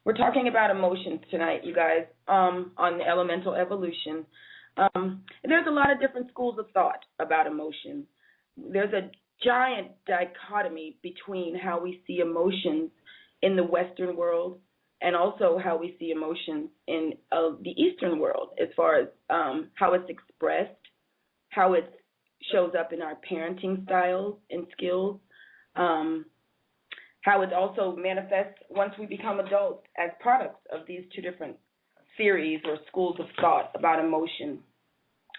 We're talking about emotions tonight, you guys, on the elemental evolution. There's a lot of different schools of thought about emotions. There's a giant dichotomy between how we see emotions in the Western world and also how we see emotions in the Eastern world, as far as how it's expressed, how it shows up in our parenting styles and skills, how it also manifests once we become adults as products of these two different theories or schools of thought about emotion.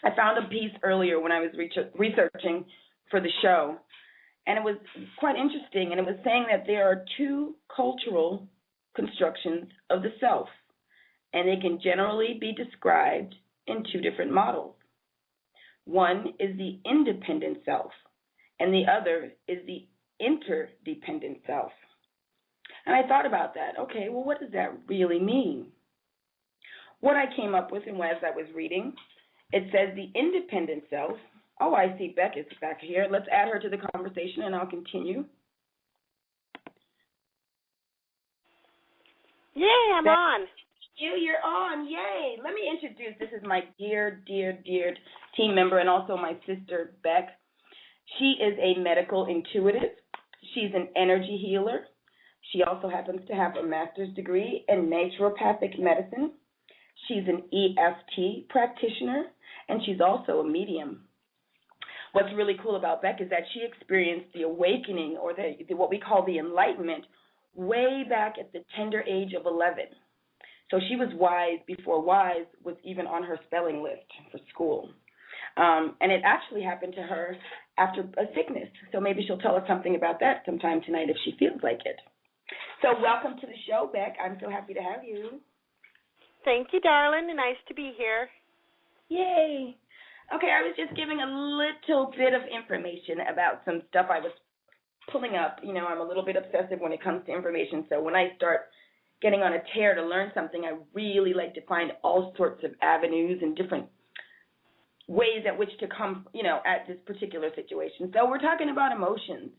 I found a piece earlier when I was researching for the show, and it was quite interesting, and it was saying that there are two cultural constructions of the self, and they can generally be described in two different models. One is the independent self, and the other is the interdependent self. And I thought about that. Okay, well, what does that really mean? What I came up with, and as I was reading, it says the independent self. Oh, I see Beck is back here. Let's add her to the conversation, and I'll continue. Yay, I'm on. You're on. Yay. Let me introduce. This is my dear team member and also my sister, Beck. She is a medical intuitive. She's an energy healer. She also happens to have a master's degree in naturopathic medicine. She's an EFT practitioner, and she's also a medium. What's really cool about Beck is that she experienced the awakening, or what we call the enlightenment, way back at the tender age of 11. So she was wise before wise was even on her spelling list for school. And it actually happened to her after a sickness. So maybe she'll tell us something about that sometime tonight if she feels like it. So welcome to the show, Beck. I'm so happy to have you. Thank you, darling. Nice to be here. Yay. Okay, I was just giving a little bit of information about some stuff I was pulling up. You know, I'm a little bit obsessive when it comes to information, so when I start getting on a tear to learn something, I really like to find all sorts of avenues and different ways at which to come, at this particular situation. So we're talking about emotions.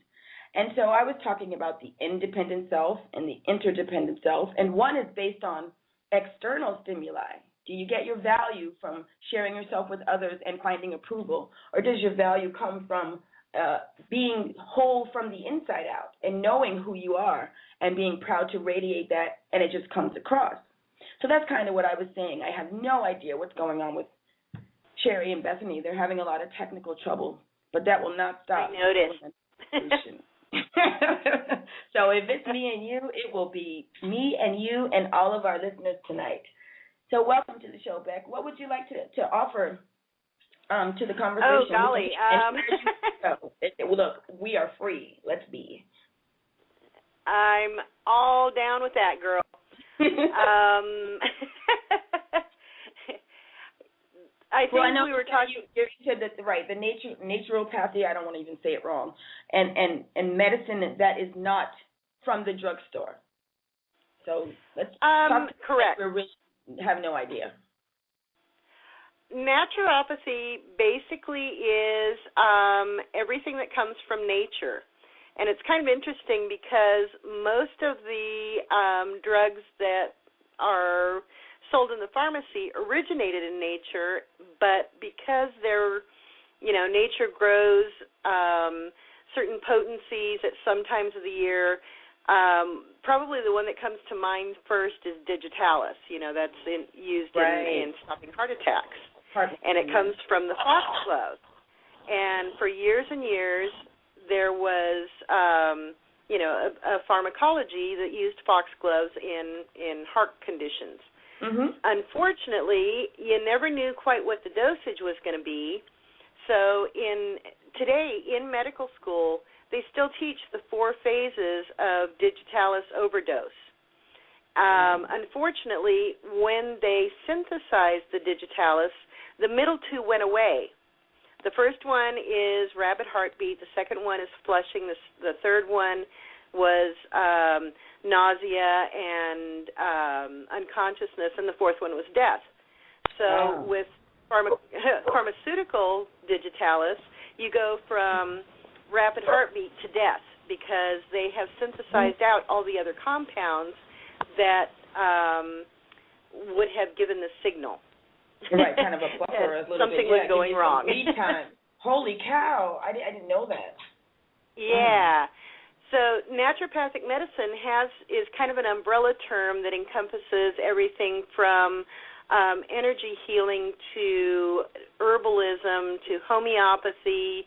And so I was talking about the independent self and the interdependent self, and one is based on external stimuli. Do you get your value from sharing yourself with others and finding approval, or does your value come from being whole from the inside out and knowing who you are and being proud to radiate that, and it just comes across? So that's kind of what I was saying. I have no idea what's going on with Sherry and Bethany. They're having a lot of technical trouble, but that will not stop. I noticed. So if it's me and you, it will be me and you and all of our listeners tonight. So welcome to the show, Beck. What would you like to offer to the conversation? Oh, golly. Look, we are free. Let's be. I'm all down with that, girl. I think we were talking. You said that, right? The naturopathy. I don't want to even say it wrong. And medicine that is not from the drugstore. So let's talk. Correct. We really have no idea. Naturopathy basically is everything that comes from nature. And it's kind of interesting because most of the drugs that are sold in the pharmacy originated in nature, but because nature grows certain potencies at some times of the year, probably the one that comes to mind first is digitalis. That's used in stopping heart attacks. And it comes from the foxglove. And for years and years, there was, a pharmacology that used foxgloves in heart conditions. Mm-hmm. Unfortunately, you never knew quite what the dosage was going to be. So today in medical school, they still teach the 4 phases of digitalis overdose. Unfortunately, when they synthesized the digitalis, the middle 2 went away. The first one is rapid heartbeat. The second one is flushing. The third one was nausea and unconsciousness, and the fourth one was death. So with pharmaceutical digitalis, you go from rapid heartbeat to death because they have synthesized out all the other compounds that would have given the signal. Right, kind of a buffer, a little something bit. was going wrong. Lead time. Holy cow! I didn't know that. Yeah. So naturopathic medicine is kind of an umbrella term that encompasses everything from energy healing to herbalism to homeopathy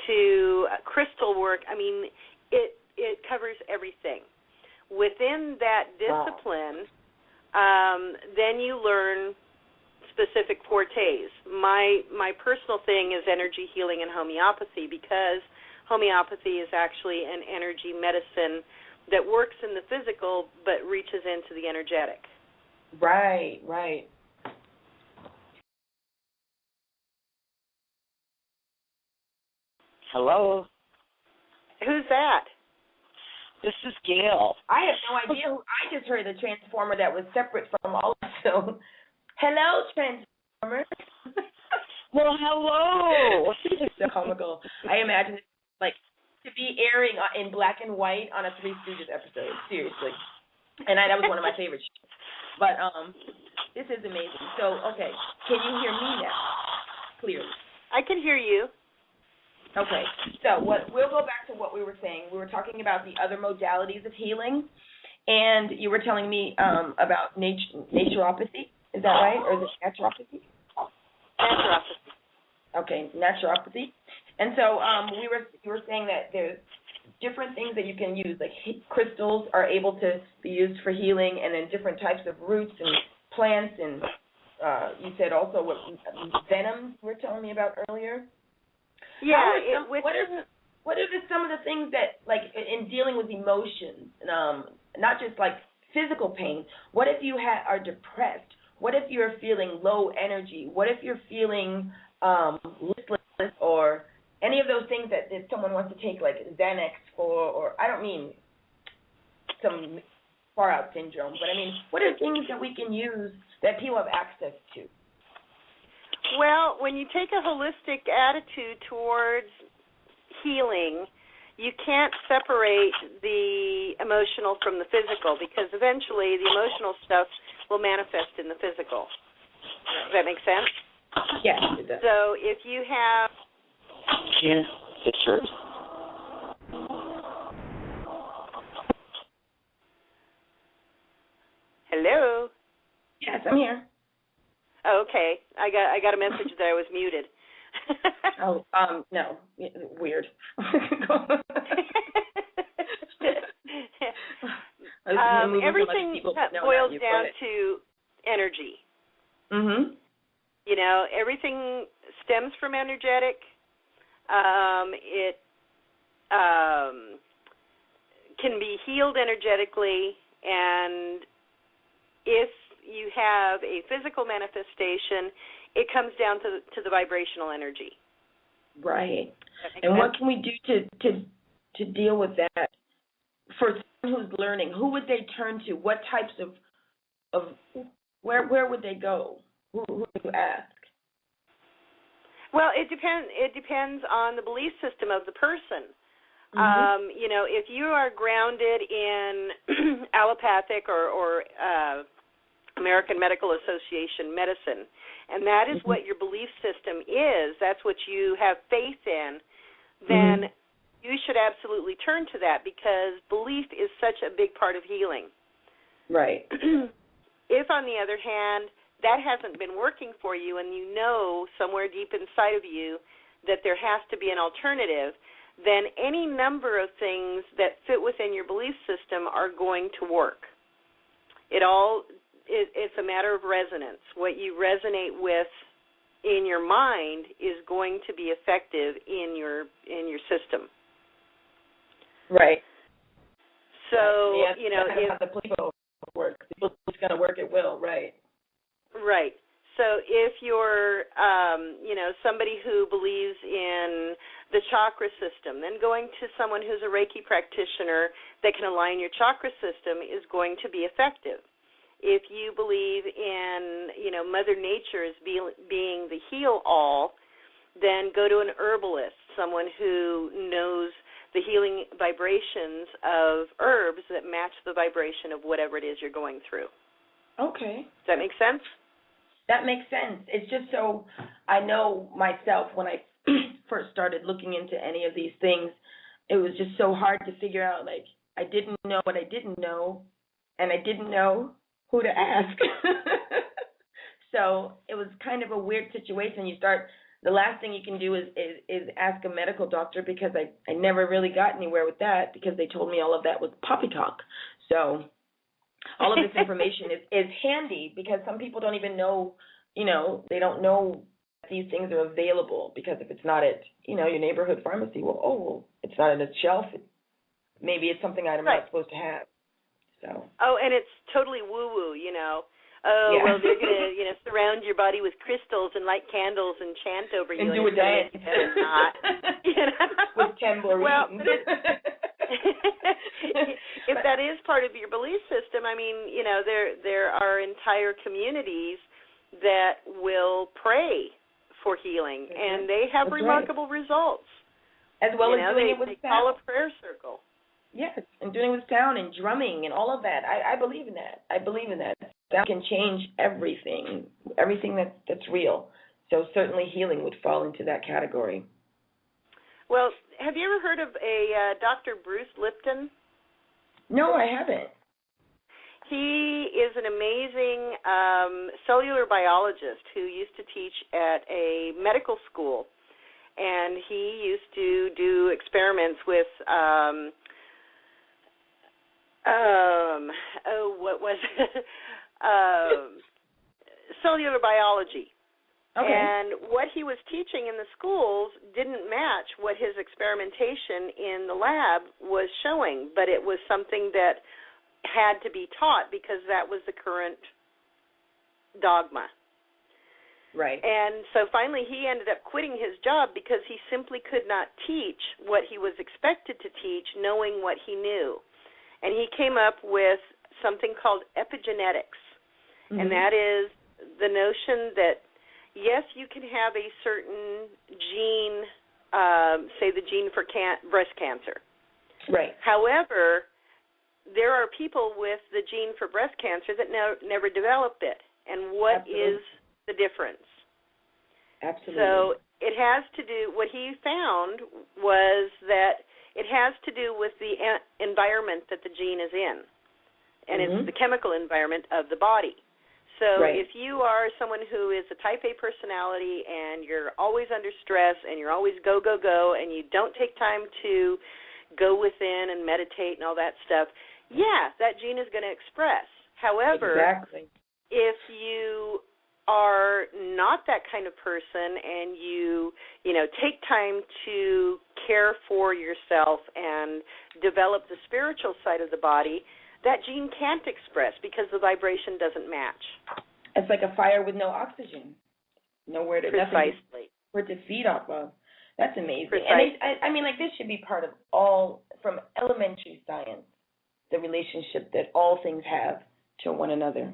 to crystal work. I mean, it covers everything. Within that discipline, then you learn specific fortes. My personal thing is energy healing and homeopathy, because homeopathy is actually an energy medicine that works in the physical but reaches into the energetic. Right. Hello? Who's that? This is Gail. I have no idea who. I just heard the transformer that was separate from all of them. Hello, transformer. Well, hello. It's so comical. I imagine it like to be airing in black and white on a Three Stooges episode. Seriously, and that was one of my favorite shows. But this is amazing. So, okay, can you hear me now? Clearly. I can hear you. Okay, so we'll go back to what we were saying. We were talking about the other modalities of healing, and you were telling me about naturopathy. Is that right, or is it naturopathy? Naturopathy. Okay, naturopathy. And so you were saying that there's different things that you can use, like crystals are able to be used for healing, and then different types of roots and plants, and you said also what venoms you were telling me about earlier. Yeah. What are some of the things that, like, in dealing with emotions, not just like physical pain? What if you are depressed? What if you're feeling low energy? What if you're feeling listless, or any of those things that if someone wants to take like Xanax for, or I don't mean some far out syndrome, but I mean, what are things that we can use that people have access to? Well, when you take a holistic attitude towards healing, you can't separate the emotional from the physical, because eventually the emotional stuff will manifest in the physical. Does that make sense? Yes, it does. So if you have... Yeah, it sure. Hello? Yes, I'm here. Oh, okay. I got a message that I was muted. No. Weird. Everything boils down to energy. Mm-hmm. You know, everything stems from energetic. It can be healed energetically, and if you have a physical manifestation, it comes down to the vibrational energy. Right. And what can we do to deal with that? For someone who's learning, who would they turn to? What types of where would they go? Who would you ask? Well, it depends on the belief system of the person. Mm-hmm. You know, if you are grounded in allopathic or American Medical Association medicine, and that is what your belief system is, that's what you have faith in, then you should absolutely turn to that, because belief is such a big part of healing. Right. If, on the other hand, that hasn't been working for you, and you know somewhere deep inside of you that there has to be an alternative, then any number of things that fit within your belief system are going to work. It's a matter of resonance. What you resonate with in your mind is going to be effective in your system. Right. So, yeah, you know, if the placebo work, it's going to work, it will. Right. Right. So if you're, somebody who believes in the chakra system, then going to someone who's a Reiki practitioner that can align your chakra system is going to be effective. If you believe in, Mother Nature as being the heal-all, then go to an herbalist, someone who knows the healing vibrations of herbs that match the vibration of whatever it is you're going through. Okay. Does that make sense? That makes sense. It's just so I know myself when I first started looking into any of these things, it was just so hard to figure out, like, I didn't know what I didn't know, and I didn't know who to ask. So it was kind of a weird situation. The last thing you can do is ask a medical doctor, because I never really got anywhere with that, because they told me all of that was poppy talk. So all of this information is handy, because some people don't even know, they don't know these things are available, because if it's not at, your neighborhood pharmacy, well, it's not on a shelf. Maybe it's something I'm not supposed to have. So. Oh, and it's totally woo-woo, Oh, yeah. Well, they're going to, surround your body with crystals and light candles and chant over you. And do a dance. Better not. With tambourines. Well, if that is part of your belief system, I mean, there are entire communities that will pray for healing, and they have remarkable results. As well as doing it with sound. They call a prayer circle. Yes, and doing it with sound and drumming and all of that. I believe in that. That can change everything that's real. So certainly healing would fall into that category. Well, have you ever heard of a Dr. Bruce Lipton? No, I haven't. He is an amazing cellular biologist who used to teach at a medical school, and he used to do experiments with what was it? Cellular biology. Okay. And what he was teaching in the schools didn't match what his experimentation in the lab was showing, but it was something that had to be taught because that was the current dogma. Right. And so finally he ended up quitting his job because he simply could not teach what he was expected to teach, knowing what he knew. And he came up with something called epigenetics, and that is the notion that, yes, you can have a certain gene, say the gene for breast cancer. Right. However, there are people with the gene for breast cancer that never developed it. And what is the difference? Absolutely. So it has to do, what he found was that it has to do with the environment that the gene is in. And it's the chemical environment of the body. So if you are someone who is a type A personality and you're always under stress and you're always go, go, go, and you don't take time to go within and meditate and all that stuff, that gene is going to express. However, if you are not that kind of person and you take time to care for yourself and develop the spiritual side of the body, that gene can't express because the vibration doesn't match. It's like a fire with no oxygen. Nowhere to where to feed off of. That's amazing. Precisely. And I mean, like, this should be part of all, from elementary science, the relationship that all things have to one another.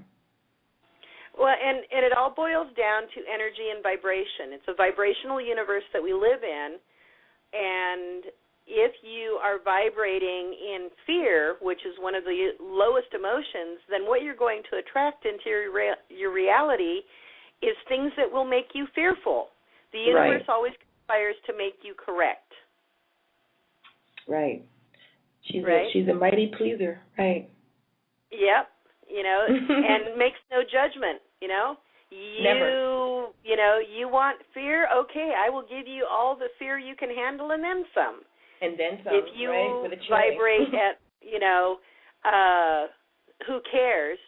Well, and it all boils down to energy and vibration. It's a vibrational universe that we live in, and if you are vibrating in fear, which is one of the lowest emotions, then what you're going to attract into your reality is things that will make you fearful. The universe always conspires to make you correct. Right. She's a mighty pleaser. Right. Yep. And makes no judgment. Never. You want fear? Okay, I will give you all the fear you can handle and then some. And then some, if you vibrate at, who cares,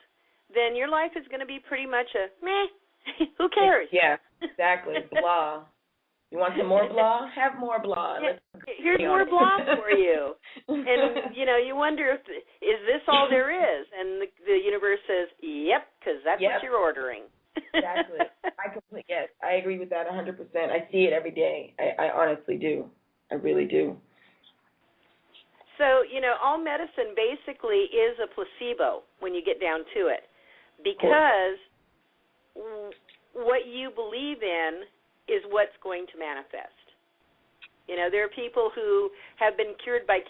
then your life is going to be pretty much a meh, who cares? Yeah, exactly, blah. You want some more blah? Have more blah. Here's more blah for you. And, you wonder is this all there is? And the universe says, yep, because that's what you're ordering. Exactly. Yes, I agree with that 100%. I see it every day. I honestly do. I really do. So, all medicine basically is a placebo when you get down to it, because what you believe in is what's going to manifest. You know, there are people who have been cured by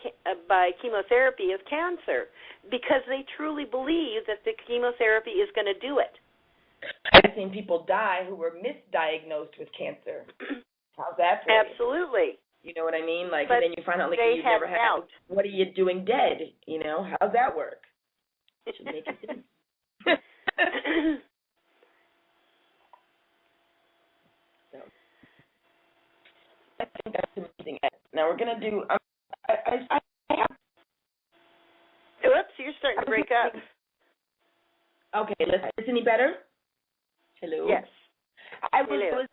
chemotherapy of cancer because they truly believe that the chemotherapy is going to do it. I've seen people die who were misdiagnosed with cancer. How's that for Absolutely. You know what I mean? Like, but and then you find out, like, you've never had. What are you doing dead? You know, how's that work? It should make it sense. So, I think that's amazing. Now we're gonna do. Whoops, you're starting to break up. Okay, is this any better? Hello. Yes. I was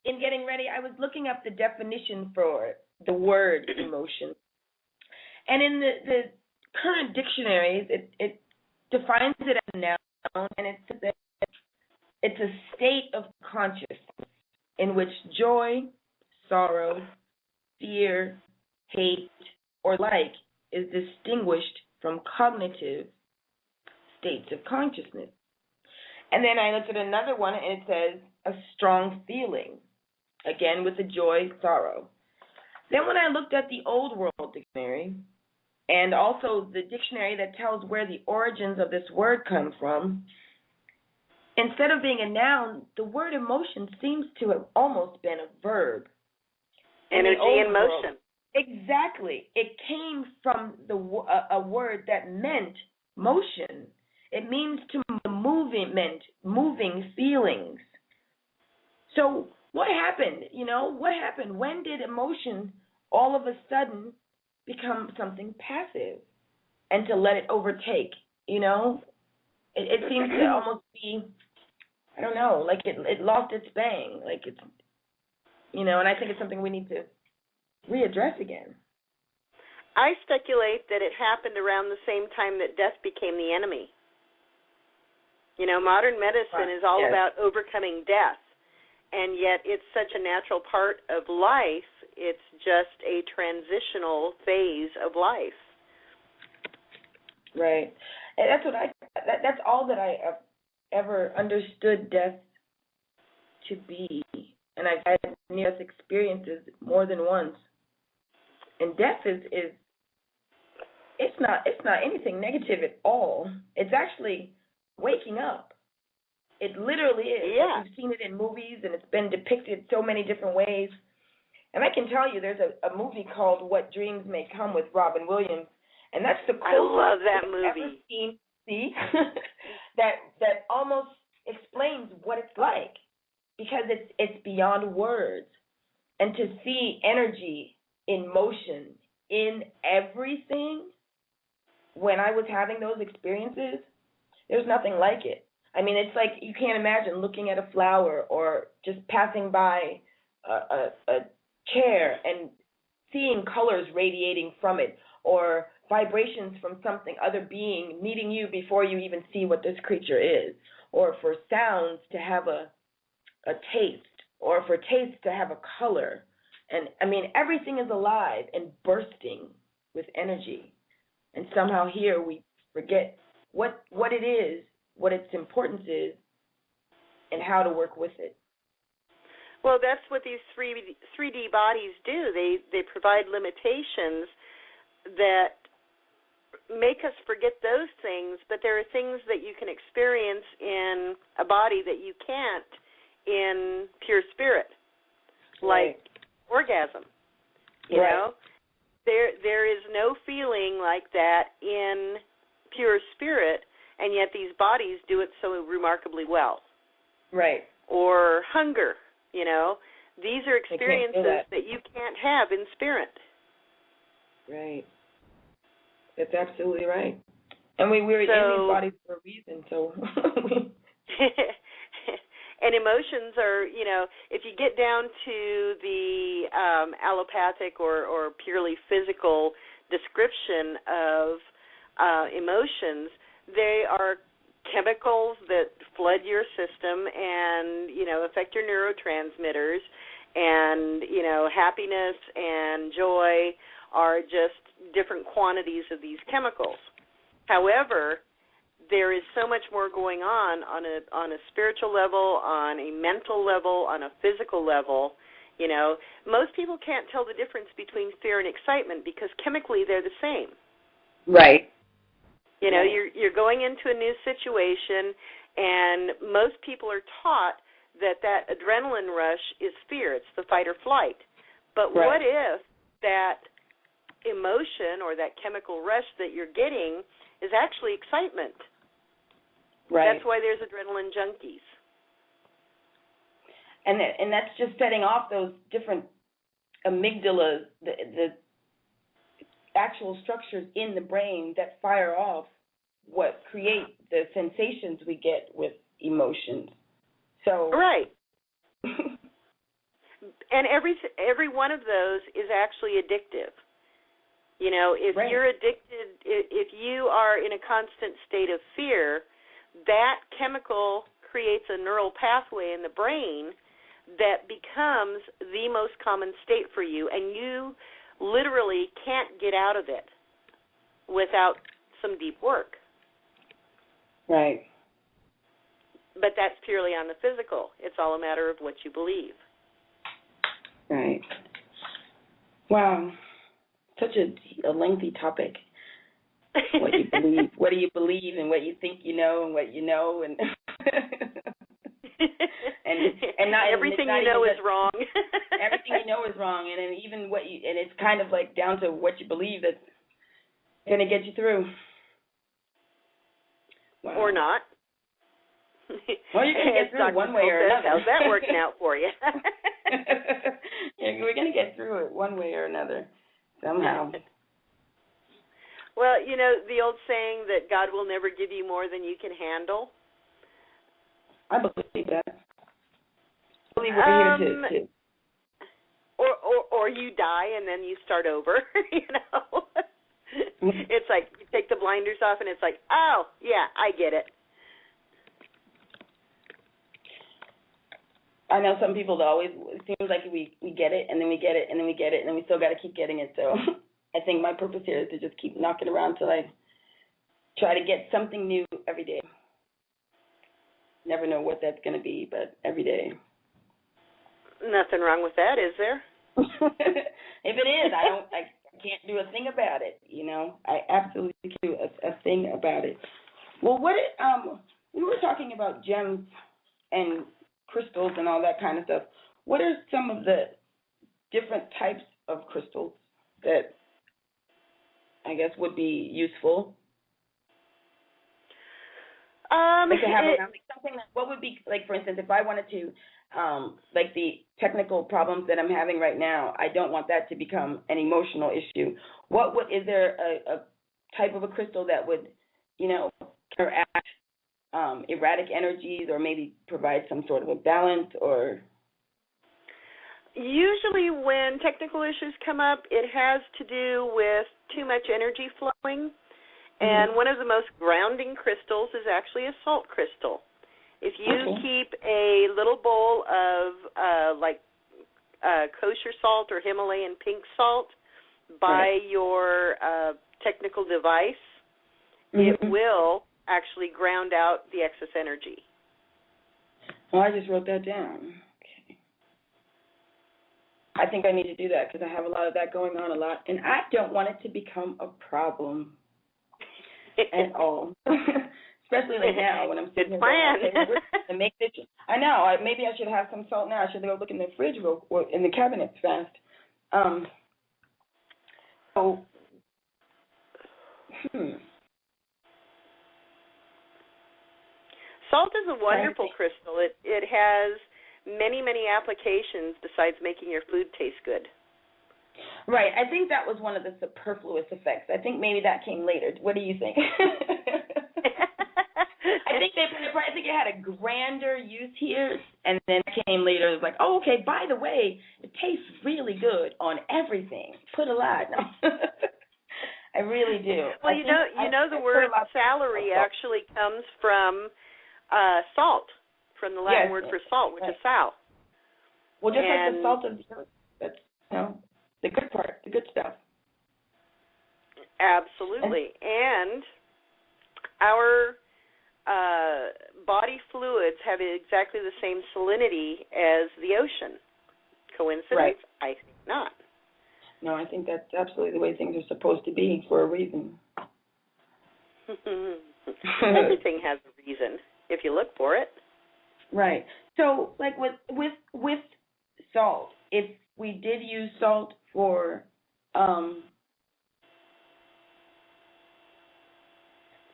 in getting ready. I was looking up the definition for the word emotion, and in the current dictionaries, it defines it as a noun, and it says that it's a state of consciousness in which joy, sorrow, fear, hate, or like is distinguished from cognitive states of consciousness. And then I looked at another one, and it says a strong feeling, again with the joy, sorrow. Then when I looked at the Old World Dictionary, and also the dictionary that tells where the origins of this word come from, instead of being a noun, the word emotion seems to have almost been a verb. Energy in motion. Exactly. It came from a word that meant motion. It means to moving feelings. So what happened? You know, what happened? When did emotion all of a sudden become something passive and to let it overtake? You know, it seems to almost be, I don't know, like it lost its bang. Like it's, you know, and I think it's something we need to readdress again. I speculate that it happened around the same time that death became the enemy. You know, modern medicine is all about overcoming death, and yet it's such a natural part of life. It's just a transitional phase of life. Right. And that's all that I have ever understood death to be. And I've had near-death experiences more than once. And death is it's not anything negative at all. It's actually waking up. It literally is. Yeah. Like, you've seen it in movies, and it's been depicted so many different ways. And I can tell you, there's a movie called What Dreams May Come with Robin Williams, and that's the coolest I love that I've movie. ever seen. See, that almost explains what it's like, because it's beyond words, and to see energy in motion in everything. When I was having those experiences, there's nothing like it. I mean, it's like you can't imagine looking at a flower or just passing by a chair and seeing colors radiating from it, or vibrations from something, other being meeting you before you even see what this creature is, or for sounds to have a taste, or for taste to have a color. And I mean, everything is alive and bursting with energy. And somehow here we forget what it is, what its importance is, and how to work with it. Well, that's what these 3D bodies do. They provide limitations that make us forget those things, but there are things that you can experience in a body that you can't in pure spirit, like orgasm. You know? There is no feeling like that in pure spirit, and yet these bodies do it so remarkably well. Right. Or hunger, you know. These are experiences that you can't have in spirit. Right. That's absolutely right. And we were in these bodies for a reason, so. And emotions are, you know, if you get down to the allopathic or purely physical description of emotions, they are chemicals that flood your system and, you know, affect your neurotransmitters. And, you know, happiness and joy are just different quantities of these chemicals. However, there is so much more going on a spiritual level, on a mental level, on a physical level You know, most people can't tell the difference between fear and excitement because chemically they're the same. Right. You know, Right. you're going into a new situation, and most people are taught that adrenaline rush is fear. It's the fight or flight. But Right. what if that emotion or that chemical rush that you're getting is actually excitement? Right. That's why there's adrenaline junkies. And that's just setting off those different amygdalas, the actual structures in the brain that fire off what create the sensations we get with emotions. So right. And every one of those is actually addictive. You know, if right. you're addicted, if you are in a constant state of fear, that chemical creates a neural pathway in the brain that becomes the most common state for you, and you literally can't get out of it without some deep work. Right. But that's purely on the physical. It's all a matter of what you believe. Right. Wow. Such a lengthy topic. What you believe, what do you believe, and what you think you know, and what you know, and and not everything you know is wrong. Everything you know is wrong, and then even what you, and it's kind of like down to what you believe that's going to get you through. Wow. Or not. Well, you're going to get through it one way or another. How's that working out for you? Yeah, we're going to get through it one way or another, somehow. Well, you know, the old saying that God will never give you more than you can handle. I believe that. I believe we're here to. Or you die and then you start over, you know. It's like you take the blinders off and it's like, oh, yeah, I get it. I know some people that always, it seems like we get it and then we get it and then we get it and then we still got to keep getting it. So I think my purpose here is to just keep knocking around till I try to get something new every day. Never know what that's going to be, but every day. Nothing wrong with that, is there? If it is, I can't do a thing about it, you know. I absolutely can't do a thing about it. Well, we were talking about gems and crystals and all that kind of stuff. What are some of the different types of crystals that I guess would be useful? Like to have around, like something that, what would be, like, for instance, if I wanted to, like the technical problems that I'm having right now, I don't want that to become an emotional issue. Is there a type of a crystal that would, you know, counteract erratic energies or maybe provide some sort of a balance? Or usually when technical issues come up, it has to do with too much energy flowing. And one of the most grounding crystals is actually a salt crystal. If you keep a little bowl of kosher salt or Himalayan pink salt by your technical device, it will actually ground out the excess energy. Well, I just wrote that down. Okay. I think I need to do that because I have a lot of that going on a lot, and I don't want it to become a problem at all. Especially like now when I'm sitting here going, to make this. I know. Maybe I should have some salt now. I should go look in the fridge or in the cabinets fast. Salt is a wonderful crystal. It has many, many applications besides making your food taste good. Right. I think that was one of the superfluous effects. I think maybe that came later. What do you think? I think it had a grander use here, and then it came later. It was like, oh, okay, by the way, it tastes really good on everything. Put a lot. No. I really do. Well, you know the word celery actually comes from salt, from the Latin word for salt, which is sal. Well, just like the salt of the earth. That's, you know, the good part, the good stuff. Absolutely. And our body fluids have exactly the same salinity as the ocean Coincidence? Right. I think not. No, I think that's absolutely the way things are supposed to be for a reason. Everything has a reason if you look for it. Right. So, like with salt, if we did use salt for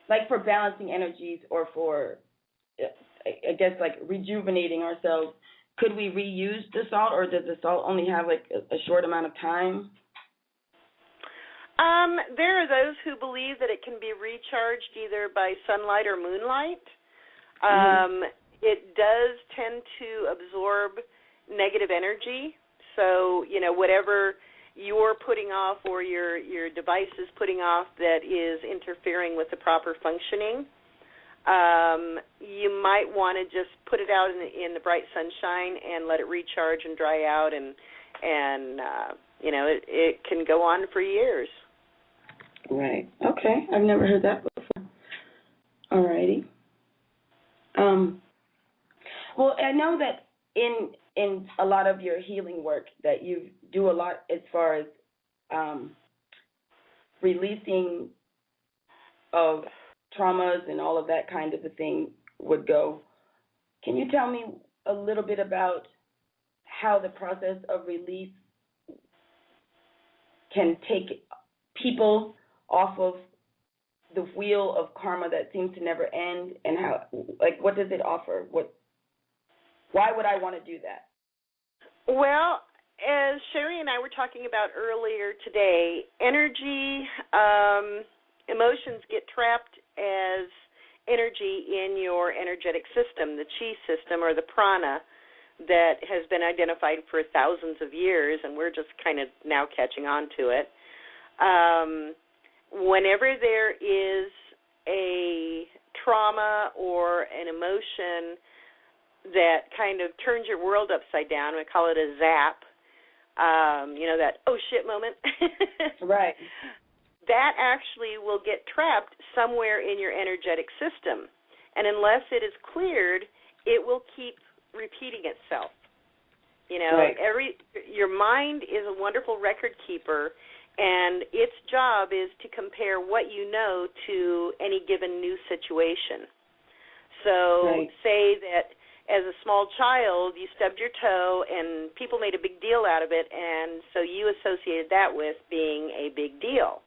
like for balancing energies or for I guess like rejuvenating ourselves, could we reuse the salt, or does the salt only have like a short amount of time? There are those who believe that it can be recharged either by sunlight or moonlight. It does tend to absorb negative energy. So, whatever you're putting off or your device is putting off that is interfering with the proper functioning, you might want to just put it out in the bright sunshine and let it recharge and dry out, and it can go on for years. Right. Okay. I've never heard that before. All righty. Well, I know that in a lot of your healing work that you do a lot as far as releasing of traumas and all of that kind of a thing would go. Can you tell me a little bit about how the process of release can take people off of the wheel of karma that seems to never end, and how, like, what does it offer? Why would I want to do that? Well, as Sherry and I were talking about earlier today, energy, emotions get trapped as energy in your energetic system, the chi system or the prana that has been identified for thousands of years, and we're just kind of now catching on to it. Whenever there is a trauma or an emotion that kind of turns your world upside down, we call it a zap, that oh shit moment. Right. That actually will get trapped somewhere in your energetic system. And unless it is cleared, it will keep repeating itself. Right. Your mind is a wonderful record keeper, and its job is to compare what you know to any given new situation. So say that as a small child you stubbed your toe and people made a big deal out of it, and so you associated that with being a big deal.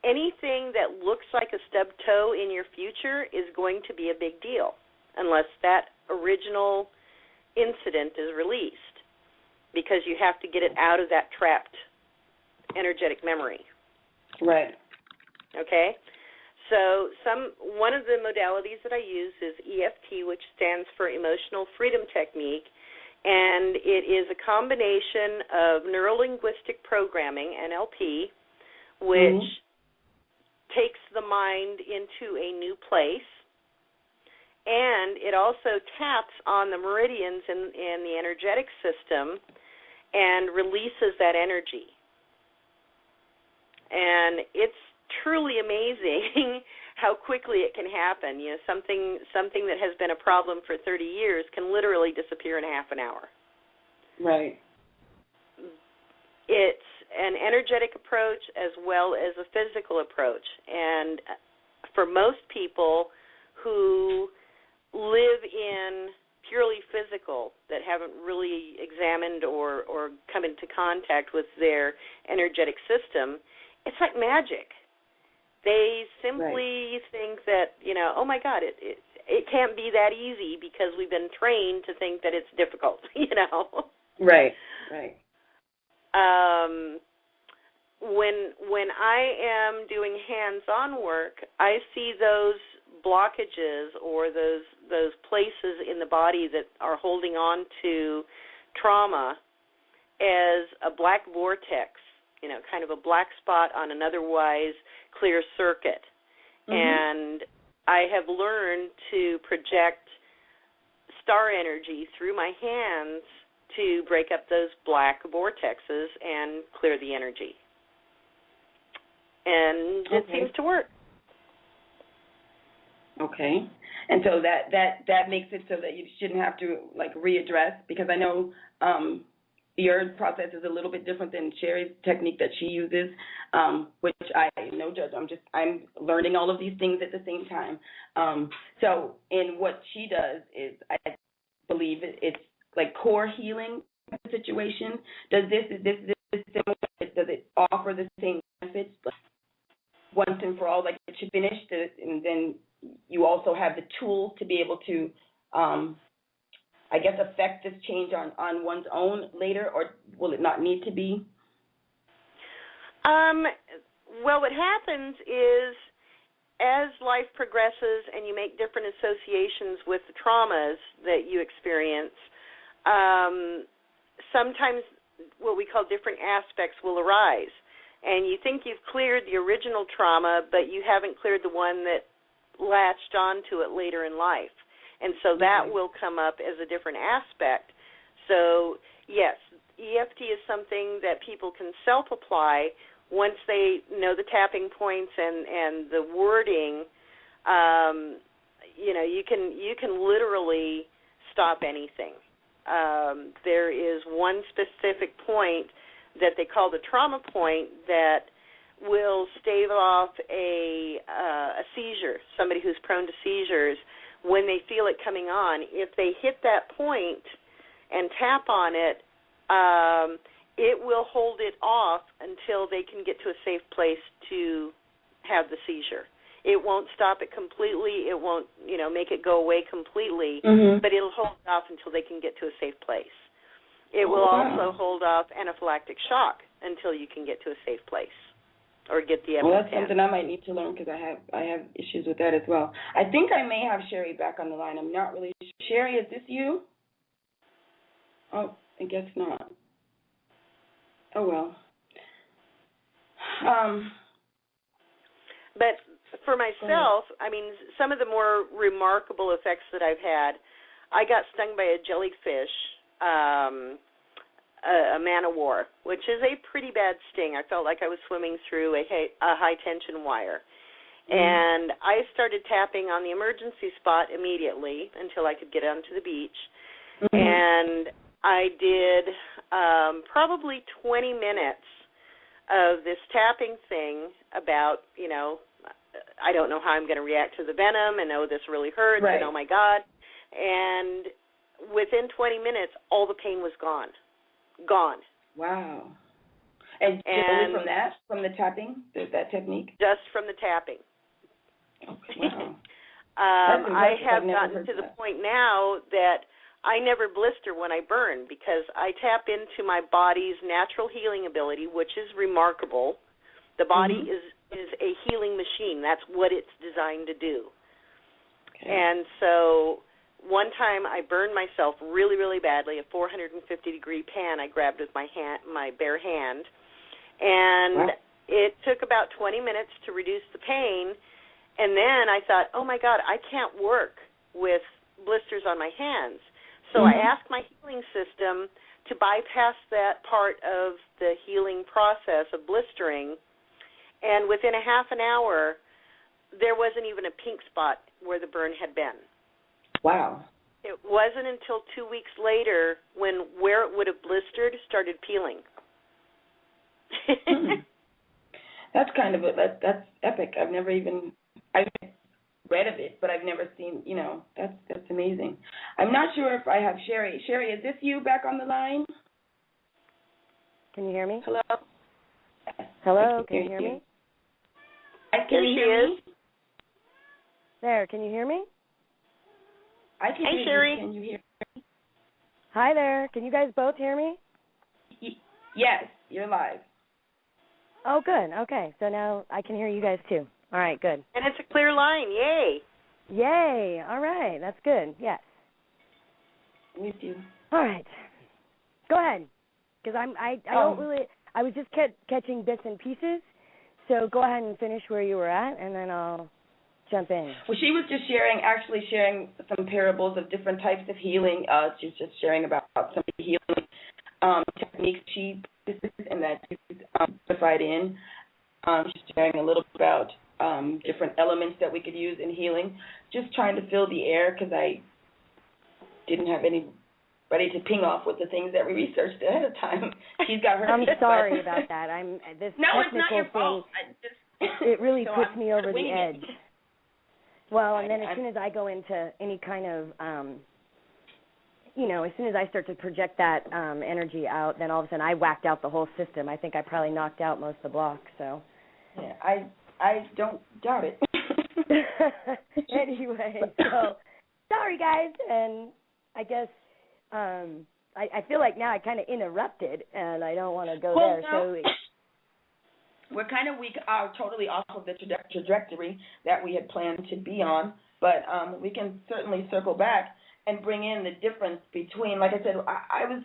Anything that looks like a stubbed toe in your future is going to be a big deal unless that original incident is released, because you have to get it out of that trapped energetic memory. Right. Okay? So one of the modalities that I use is EFT, which stands for Emotional Freedom Technique, and it is a combination of neuro-linguistic programming, NLP, which takes the mind into a new place, and it also taps on the meridians in the energetic system and releases that energy. And it's truly amazing how quickly it can happen. Something that has been a problem for 30 years can literally disappear in half an hour. Right. It's an energetic approach as well as a physical approach. And for most people who live in purely physical, that haven't really examined or come into contact with their energetic system, it's like magic. They simply think that, oh my God, it can't be that easy because we've been trained to think that it's difficult, Right. When I am doing hands-on work, I see those blockages or those places in the body that are holding on to trauma as a black vortex, kind of a black spot on an otherwise clear circuit. And I have learned to project star energy through my hands to break up those black vortexes and clear the energy. And it seems to work. Okay. And so that makes it so that you shouldn't have to readdress, because I know your process is a little bit different than Sherry's technique that she uses, which I no judge. I'm learning all of these things at the same time. So in what she does is, I believe it's like core healing situation. Is this similar? Does it offer the same benefits once and for all, like it should finish, and then you also have the tools to be able to, I guess, affect this change on one's own later, or will it not need to be? Well, what happens is as life progresses and you make different associations with the traumas that you experience, sometimes what we call different aspects will arise. And you think you've cleared the original trauma, but you haven't cleared the one that latched onto it later in life. And so that will come up as a different aspect. So, yes, EFT is something that people can self-apply once they know the tapping points and the wording. You can literally stop anything. There is one specific point that they call the trauma point that will stave off a seizure, somebody who's prone to seizures, when they feel it coming on. If they hit that point and tap on it, it will hold it off until they can get to a safe place to have the seizure. It won't stop it completely. It won't, make it go away completely, but it'll hold it off until they can get to a safe place. It will also hold off anaphylactic shock until you can get to a safe place or get the EpiPen. Well, that's something I might need to learn because I have issues with that as well. I think I may have Sherry back on the line. I'm not really sure. Sherry, is this you? Oh, I guess not. Oh, well. But for myself, I mean, some of the more remarkable effects that I've had, I got stung by a jellyfish, a man-o-war, which is a pretty bad sting. I felt like I was swimming through a high-tension wire. And I started tapping on the emergency spot immediately until I could get onto the beach. And I did probably 20 minutes of this tapping thing about, I don't know how I'm going to react to the venom, and oh, this really hurts, right. And oh, my God. And within 20 minutes, all the pain was gone. Gone. Wow. And only from the tapping, that technique? Just from the tapping. Okay, wow. I have gotten to the point now that I never blister when I burn because I tap into my body's natural healing ability, which is remarkable. The body is a healing machine. That's what it's designed to do. Okay. And so one time I burned myself really, really badly, a 450-degree pan I grabbed with my bare hand, and it took about 20 minutes to reduce the pain, and then I thought, oh, my God, I can't work with blisters on my hands. So I asked my healing system to bypass that part of the healing process of blistering, and within a half an hour, there wasn't even a pink spot where the burn had been. Wow. It wasn't until 2 weeks later when where it would have blistered started peeling. That's kind of that's epic. I've read of it, but I've never seen, that's amazing. I'm not sure if I have Sherry. Sherry, is this you back on the line? Can you hear me? Hello? Hello, can you hear me? Can you hear me? There, can you hear me? I can hear Sherry. you. Can you hear me? Hi there. Can you guys both hear me? Yes, you're live. Oh, good. Okay, so now I can hear you guys too. All right, good. And it's a clear line. Yay. Yay. All right, that's good. Yes. With you. All right. Go ahead, because I don't really. I was just catching bits and pieces. So go ahead and finish where you were at, and then I'll jump in. Well, she was just sharing some parables of different types of healing. She's just sharing about some of the healing techniques she uses and that she's certified in. She's sharing a little bit about different elements that we could use in healing. Just trying to fill the air because I didn't have any ready to ping off with the things that we researched ahead of time. She's got her. I'm sorry about that. This no, technical it's not your thing. fault. It really so puts I'm me over the edge. it. Well, and then as soon as I go into any kind of, as soon as I start to project that energy out, then all of a sudden I whacked out the whole system. I think I probably knocked out most of the blocks. So. Yeah, I don't doubt it. Anyway, so sorry guys, and I guess I feel like now I kind of interrupted, and I don't want to go there. No. So we're kind of totally off of the trajectory that we had planned to be on, but we can certainly circle back and bring in the difference between, like I said, I was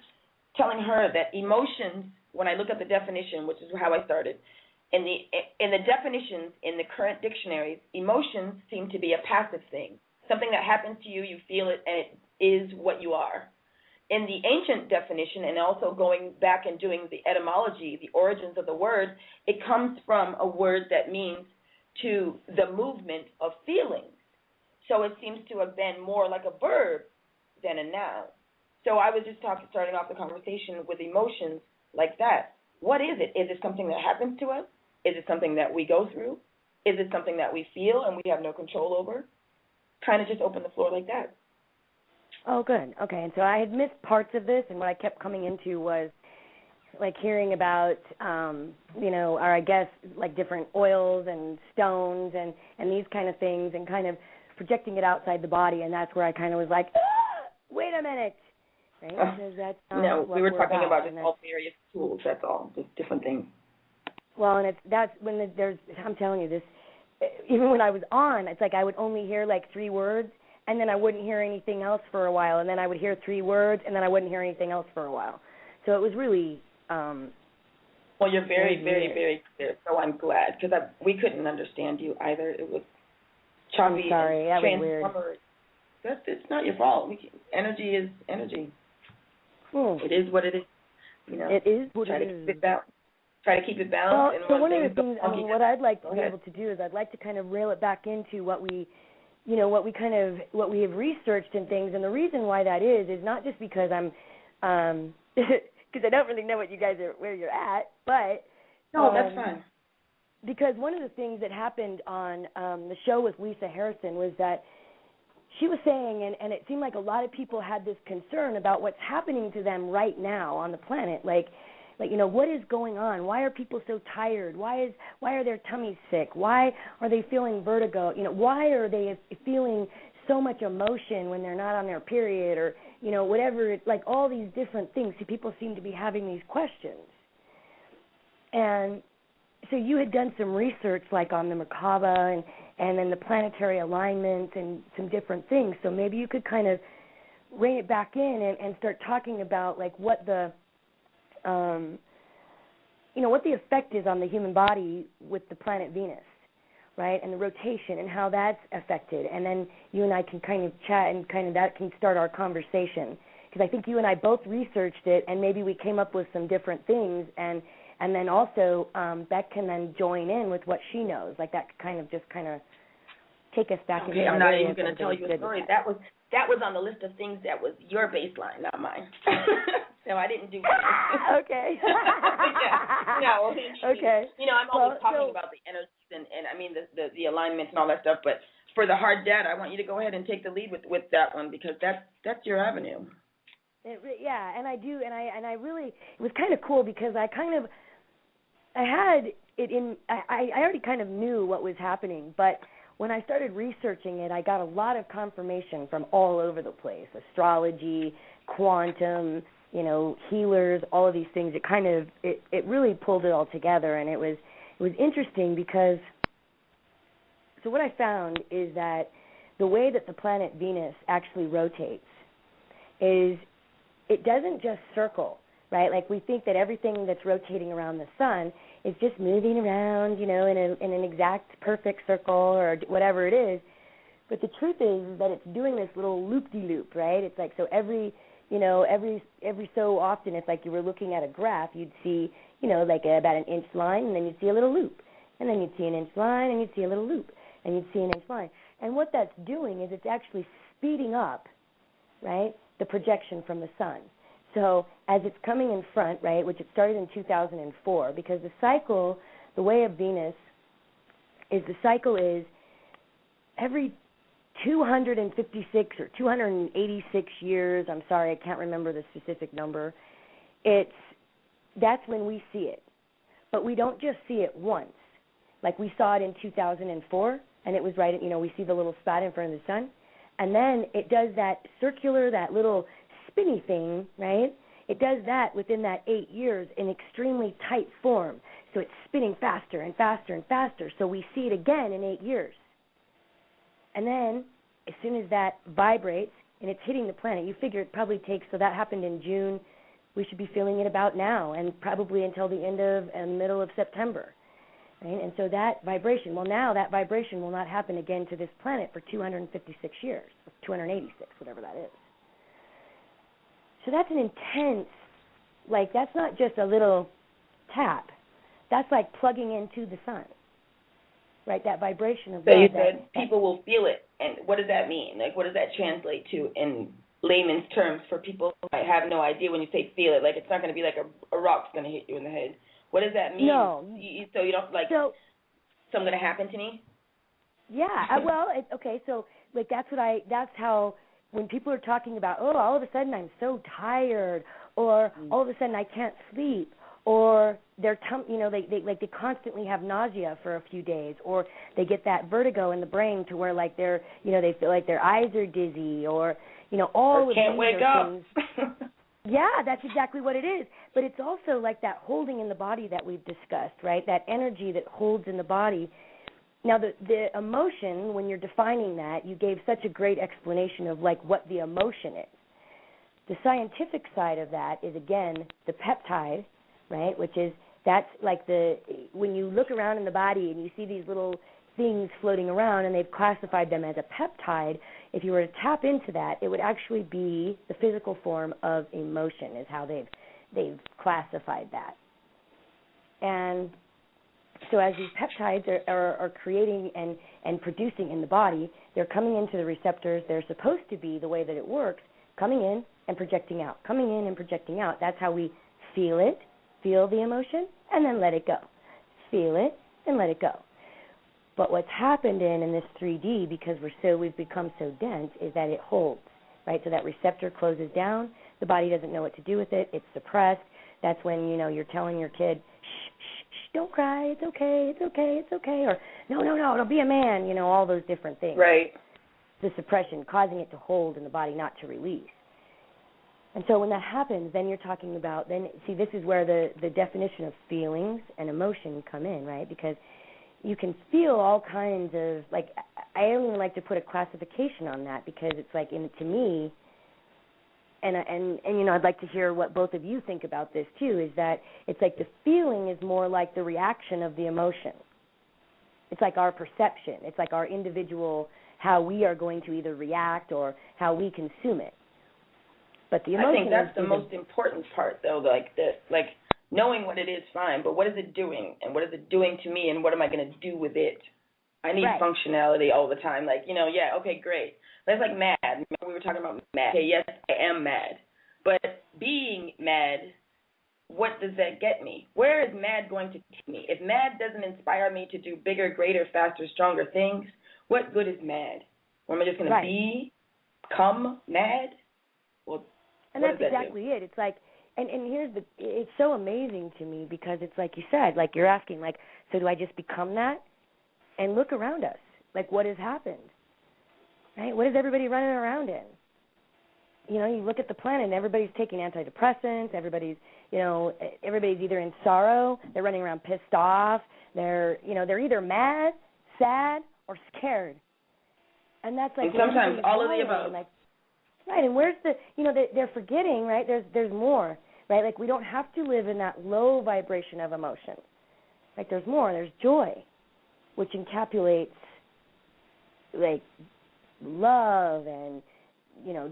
telling her that emotions, when I look at the definition, which is how I started, in the definitions in the current dictionaries, emotions seem to be a passive thing, something that happens to you, you feel it, and it is what you are. In the ancient definition, and also going back and doing the etymology, the origins of the word, it comes from a word that means to the movement of feelings. So it seems to have been more like a verb than a noun. So I was just starting off the conversation with emotions like that. What is it? Is it something that happens to us? Is it something that we go through? Is it something that we feel and we have no control over? Kind of just open the floor like that. Oh, good. Okay, and so I had missed parts of this, and what I kept coming into was like hearing about, or I guess like different oils and stones and these kind of things, and kind of projecting it outside the body, and that's where I kind of was like, wait a minute. Right? Because that's no, we were talking about just all various tools, that's all, just different things. Well, and that's when I'm telling you this, even when I was on, it's like I would only hear like 3 words, and then I wouldn't hear anything else for a while, and then I would hear 3 words, and then I wouldn't hear anything else for a while. So it was really... well, you're very, very, very clear, so I'm glad, because we couldn't understand you either. It was choppy. I'm sorry, that was weird. It's not your fault. Energy is energy. It is what it is. It is what it is. Try to keep it balanced. Well, so one of the things, what I'd like to be able to do is I'd like to kind of reel it back into what we have researched and things, and the reason why that is not just because I'm, because I don't really know what you guys are, where you're at, but no, that's fine. Because one of the things that happened on the show with Lisa Harrison was that she was saying, and it seemed like a lot of people had this concern about what's happening to them right now on the planet, like what is going on? Why are people so tired? Why are their tummies sick? Why are they feeling vertigo? Why are they feeling so much emotion when they're not on their period, or whatever? Like all these different things. See, people seem to be having these questions, and so you had done some research, like on the Merkaba and then the planetary alignments and some different things. So maybe you could kind of rein it back in and start talking about like what the what the effect is on the human body with the planet Venus, right, and the rotation and how that's affected. And then you and I can kind of chat, and kind of that can start our conversation, because I think you and I both researched it, and maybe we came up with some different things, and then also Beck can then join in with what she knows. Like that could just take us back. Okay, I'm not even going to tell you a story. That was on the list of things that was your baseline, not mine. So I didn't do that. Okay. Yeah. No. Okay. I'm always talking about the energies and I mean the alignments and all that stuff, but for the hard data, I want you to go ahead and take the lead with that one, because that's your avenue. And I do, and I really, it was kind of cool because I had it in, I already kind of knew what was happening, but when I started researching it, I got a lot of confirmation from all over the place: astrology, quantum, healers, all of these things. It kind of, it really pulled it all together, and it was interesting because, so what I found is that the way that the planet Venus actually rotates is it doesn't just circle, right? Like we think that everything that's rotating around the sun is just moving around, in an exact perfect circle or whatever it is. But the truth is that it's doing this little loop-de-loop, right? It's like, so every so often, it's like you were looking at a graph, you'd see, like about an inch line, and then you'd see a little loop. And then you'd see an inch line, and you'd see a little loop. And you'd see an inch line. And what that's doing is it's actually speeding up right, the projection from the sun. So as it's coming in front, right, which it started in 2004, because the cycle, the way of Venus is the cycle is every 256 or 286 years, I'm sorry, I can't remember the specific number, that's when we see it. But we don't just see it once. Like we saw it in 2004, and it was right, we see the little spot in front of the sun, and then it does that circular, that little spinny thing, right? It does that within that 8 years in extremely tight form. So it's spinning faster and faster and faster. So we see it again in 8 years. And then as soon as that vibrates and it's hitting the planet, you figure it probably takes, so that happened in June, we should be feeling it about now and probably until the end of and middle of September. Right? And so that vibration, well, now that vibration will not happen again to this planet for 256 years, 286, whatever that is. So that's an intense, like that's not just a little tap. That's like plugging into the sun, right? That vibration of So love. you said people will feel it. And what does that mean? Like what does that translate to in layman's terms for people who might have no idea when you say feel it? Like it's not going to be like a rock's going to hit you in the head. What does that mean? No. So you don't like, something going to happen to me? Yeah. Okay. So like that's how when people are talking about, oh, all of a sudden I'm so tired, or all of a sudden I can't sleep, or they constantly have nausea for a few days, or they get that vertigo in the brain to where like they feel like their eyes are dizzy, or all or of can't these wake are up. things. Yeah, that's exactly what it is. But it's also like that holding in the body that we've discussed, right? That energy that holds in the body. Now, the emotion, when you're defining that, you gave such a great explanation of, like, what the emotion is. The scientific side of that is, again, the peptide, right, which is, that's like when you look around in the body and you see these little things floating around and they've classified them as a peptide, if you were to tap into that, it would actually be the physical form of emotion is how they've classified that. And so as these peptides are creating and producing in the body, they're coming into the receptors. They're supposed to be, the way that it works, coming in and projecting out, coming in and projecting out. That's how we feel it, feel the emotion, and then let it go. Feel it and let it go. But what's happened in this 3D, because we've become so dense, is that it holds, right? So that receptor closes down. The body doesn't know what to do with it. It's suppressed. That's when, you're telling your kid, shh, don't cry. It's okay. It's okay. It's okay. Or, no, it'll be a man, all those different things. Right. The suppression, causing it to hold in the body, not to release. And so when that happens, then you're talking about, this is where the definition of feelings and emotion come in, right? Because you can feel all kinds of, like, I don't even like to put a classification on that because it's like, to me, and I'd like to hear what both of you think about this too, is that it's like the feeling is more like the reaction of the emotion. It's like our perception. It's like our individual, how we are going to either react or how we consume it. But the emotion, I think that's the most important part, though, like knowing what it is, fine, but what is it doing, and what is it doing to me, and what am I going to do with it? I need functionality all the time. Like, okay, great. That's like mad. Remember we were talking about mad. Okay, yes, I am mad. But being mad, what does that get me? Where is mad going to take me? If mad doesn't inspire me to do bigger, greater, faster, stronger things, what good is mad? Or am I just going to become mad? Well, and that's exactly it. It's like, and it's so amazing to me because it's like you said, like you're asking, like, so do I just become that? And look around us. Like, what has happened? Right? What is everybody running around in? You look at the planet and everybody's taking antidepressants. Everybody's either in sorrow. They're running around pissed off. They're either mad, sad, or scared. And that's like, and sometimes all of the above. Like, right, and where's they're forgetting, right? There's more, right? Like we don't have to live in that low vibration of emotion. Like there's more. There's joy, which encapsulates like love and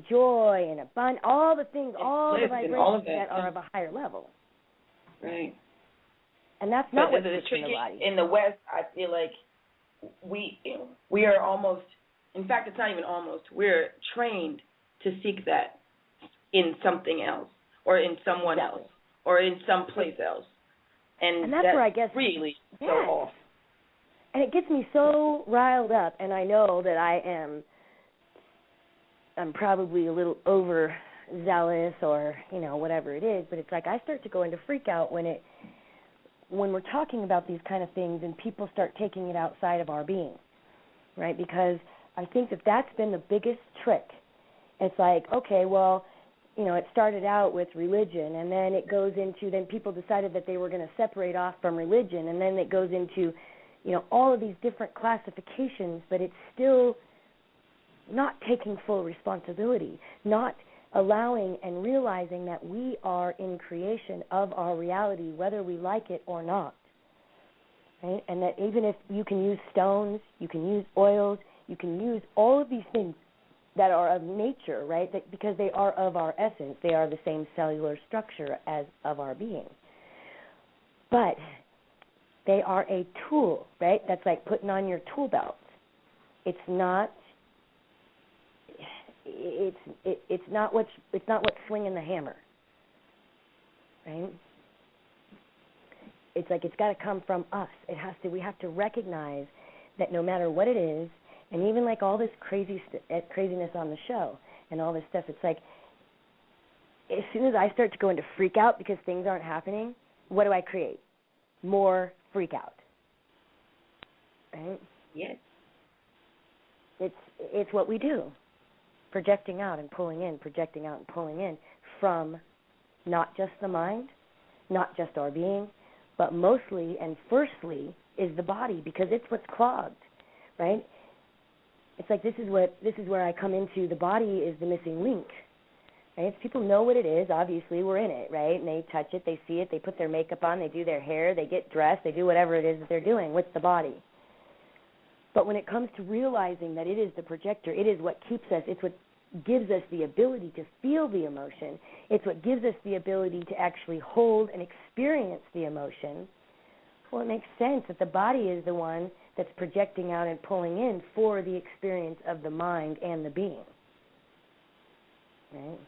joy and abundance, all the things, all the vibrations that are of a higher level. Right. And that's not what's in the body. In the West, I feel like we are almost. In fact, it's not even almost. We're trained to seek that in something else or in someone else or in someplace else. And that's where I guess really so yes. off. And it gets me so riled up, and I know that I'm probably a little overzealous or, whatever it is, but it's like I start to go into freak out when we're talking about these kind of things and people start taking it outside of our being, right? Because I think that that's been the biggest trick. It's like, okay, well, it started out with religion, and then it goes into, then people decided that they were going to separate off from religion, and then it goes into, all of these different classifications, but it's still not taking full responsibility, not allowing and realizing that we are in creation of our reality, whether we like it or not, right? And that even if you can use stones, you can use oils, you can use all of these things that are of nature, right? Because they are of our essence. They are the same cellular structure as of our being. But they are a tool, right? That's like putting on your tool belt. It's not what's swinging the hammer, right? It's like it's got to come from us. We have to recognize that no matter what it is, and even like all this craziness on the show and all this stuff, it's like as soon as I start to go into freak out because things aren't happening, what do I create? More freak out, right? Yes. It's what we do, projecting out and pulling in, projecting out and pulling in from not just the mind, not just our being, but mostly and firstly is the body, because it's what's clogged, right? It's like this is where I come into the body is the missing link, right? If people know what it is, obviously we're in it, right? And they touch it, they see it, they put their makeup on, they do their hair, they get dressed, they do whatever it is that they're doing with the body. But when it comes to realizing that it is the projector, it is what keeps us, it's what gives us the ability to feel the emotion, it's what gives us the ability to actually hold and experience the emotion, well, it makes sense that the body is the one that's projecting out and pulling in for the experience of the mind and the being. Right?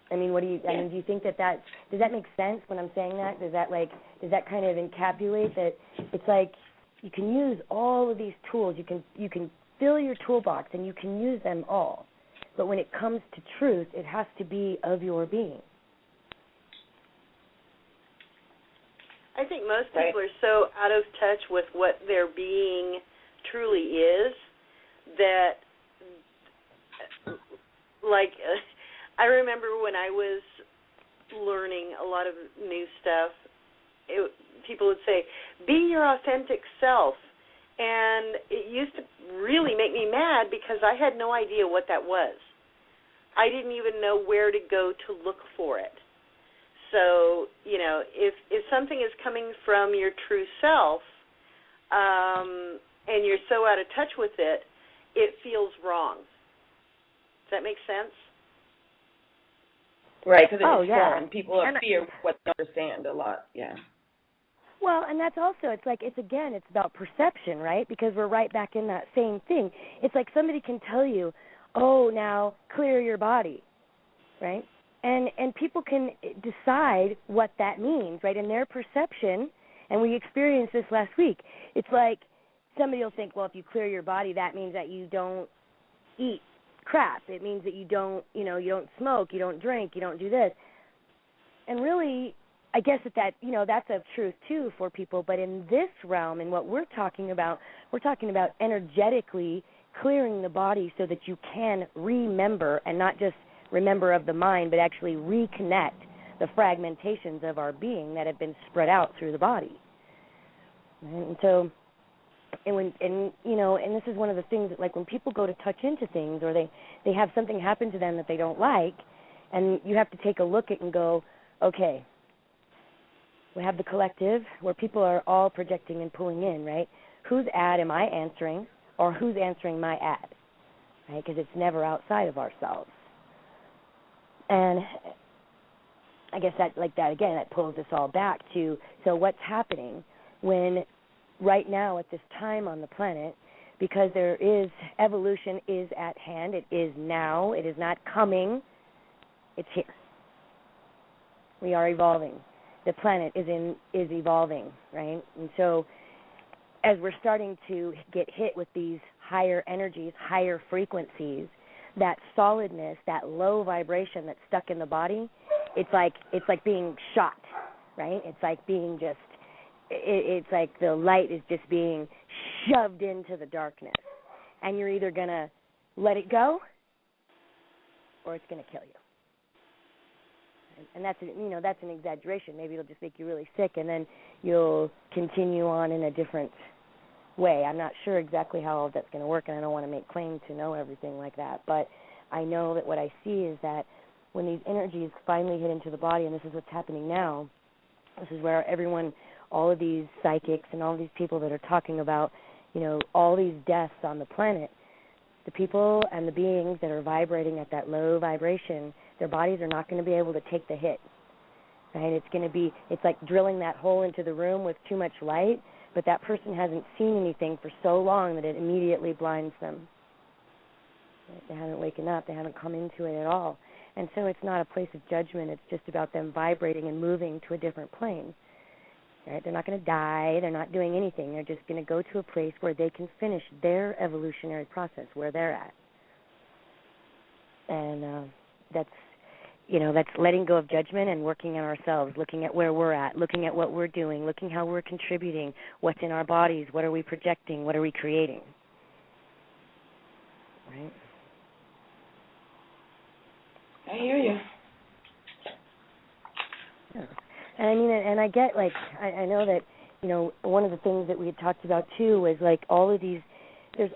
I mean, do you think that does that make sense when I'm saying that? Does that kind of encapsulate that it's like you can use all of these tools, you can fill your toolbox and you can use them all. But when it comes to truth, it has to be of your being. I think most people are so out of touch with what their being truly is that, I remember when I was learning a lot of new stuff, people would say, be your authentic self. And it used to really make me mad because I had no idea what that was. I didn't even know where to go to look for it. So, if something is coming from your true self and you're so out of touch with it, it feels wrong. Does that make sense? Right, because it's yeah. foreign. People fear what they understand a lot, yeah. Well, and that's also, it's about perception, right? Because we're right back in that same thing. It's like somebody can tell you, oh, now clear your body, right? And people can decide what that means, right? In their perception, and we experienced this last week, it's like somebody will think, well, if you clear your body, that means that you don't eat crap. It means that you don't smoke, you don't drink, you don't do this. And really, I guess that's a truth, too, for people. But in this realm, and what we're talking about energetically clearing the body so that you can remember, and not just remember of the mind, but actually reconnect the fragmentations of our being that have been spread out through the body. And so, and this is one of the things that, like, when people go to touch into things, or they have something happen to them that they don't like, and you have to take a look at and go, okay, we have the collective where people are all projecting and pulling in, right? Whose ad am I answering, or who's answering my ad, right? Because it's never outside of ourselves. And I guess that pulls us all back to, so what's happening when right now at this time on the planet because evolution is at hand. It is now. It is not coming. It's here. We are evolving. The planet is evolving, right? And so as we're starting to get hit with these higher energies, higher frequencies, that solidness, that low vibration that's stuck in the body, it's like being shot, right? It's like being just, it's like the light is just being shoved into the darkness. And you're either going to let it go or it's going to kill you. And that's an exaggeration. Maybe it'll just make you really sick, and then you'll continue on in a different way. I'm not sure exactly how all that's going to work, and I don't want to make claims to know everything like that. But I know that what I see is that when these energies finally hit into the body, and this is what's happening now, this is where everyone, all of these psychics and all these people that are talking about, all these deaths on the planet, the people and the beings that are vibrating at that low vibration, their bodies are not going to be able to take the hit. Right? It's like drilling that hole into the room with too much light, but that person hasn't seen anything for so long that it immediately blinds them. Right? They haven't waken up. They haven't come into it at all. And so it's not a place of judgment. It's just about them vibrating and moving to a different plane. Right? They're not going to die. They're not doing anything. They're just going to go to a place where they can finish their evolutionary process where they're at. And that's letting go of judgment and working on ourselves, looking at where we're at, looking at what we're doing, looking how we're contributing, what's in our bodies, what are we projecting, what are we creating. Right? I hear you. Yeah. And I get, I know that, one of the things that we had talked about too was there's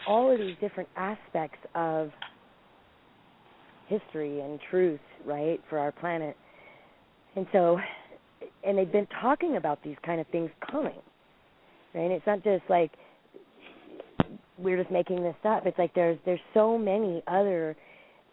all of these different aspects of history and truth, right, for our planet. And so, and they've been talking about these kind of things coming, right? And it's not just like we're just making this up. It's like there's so many other,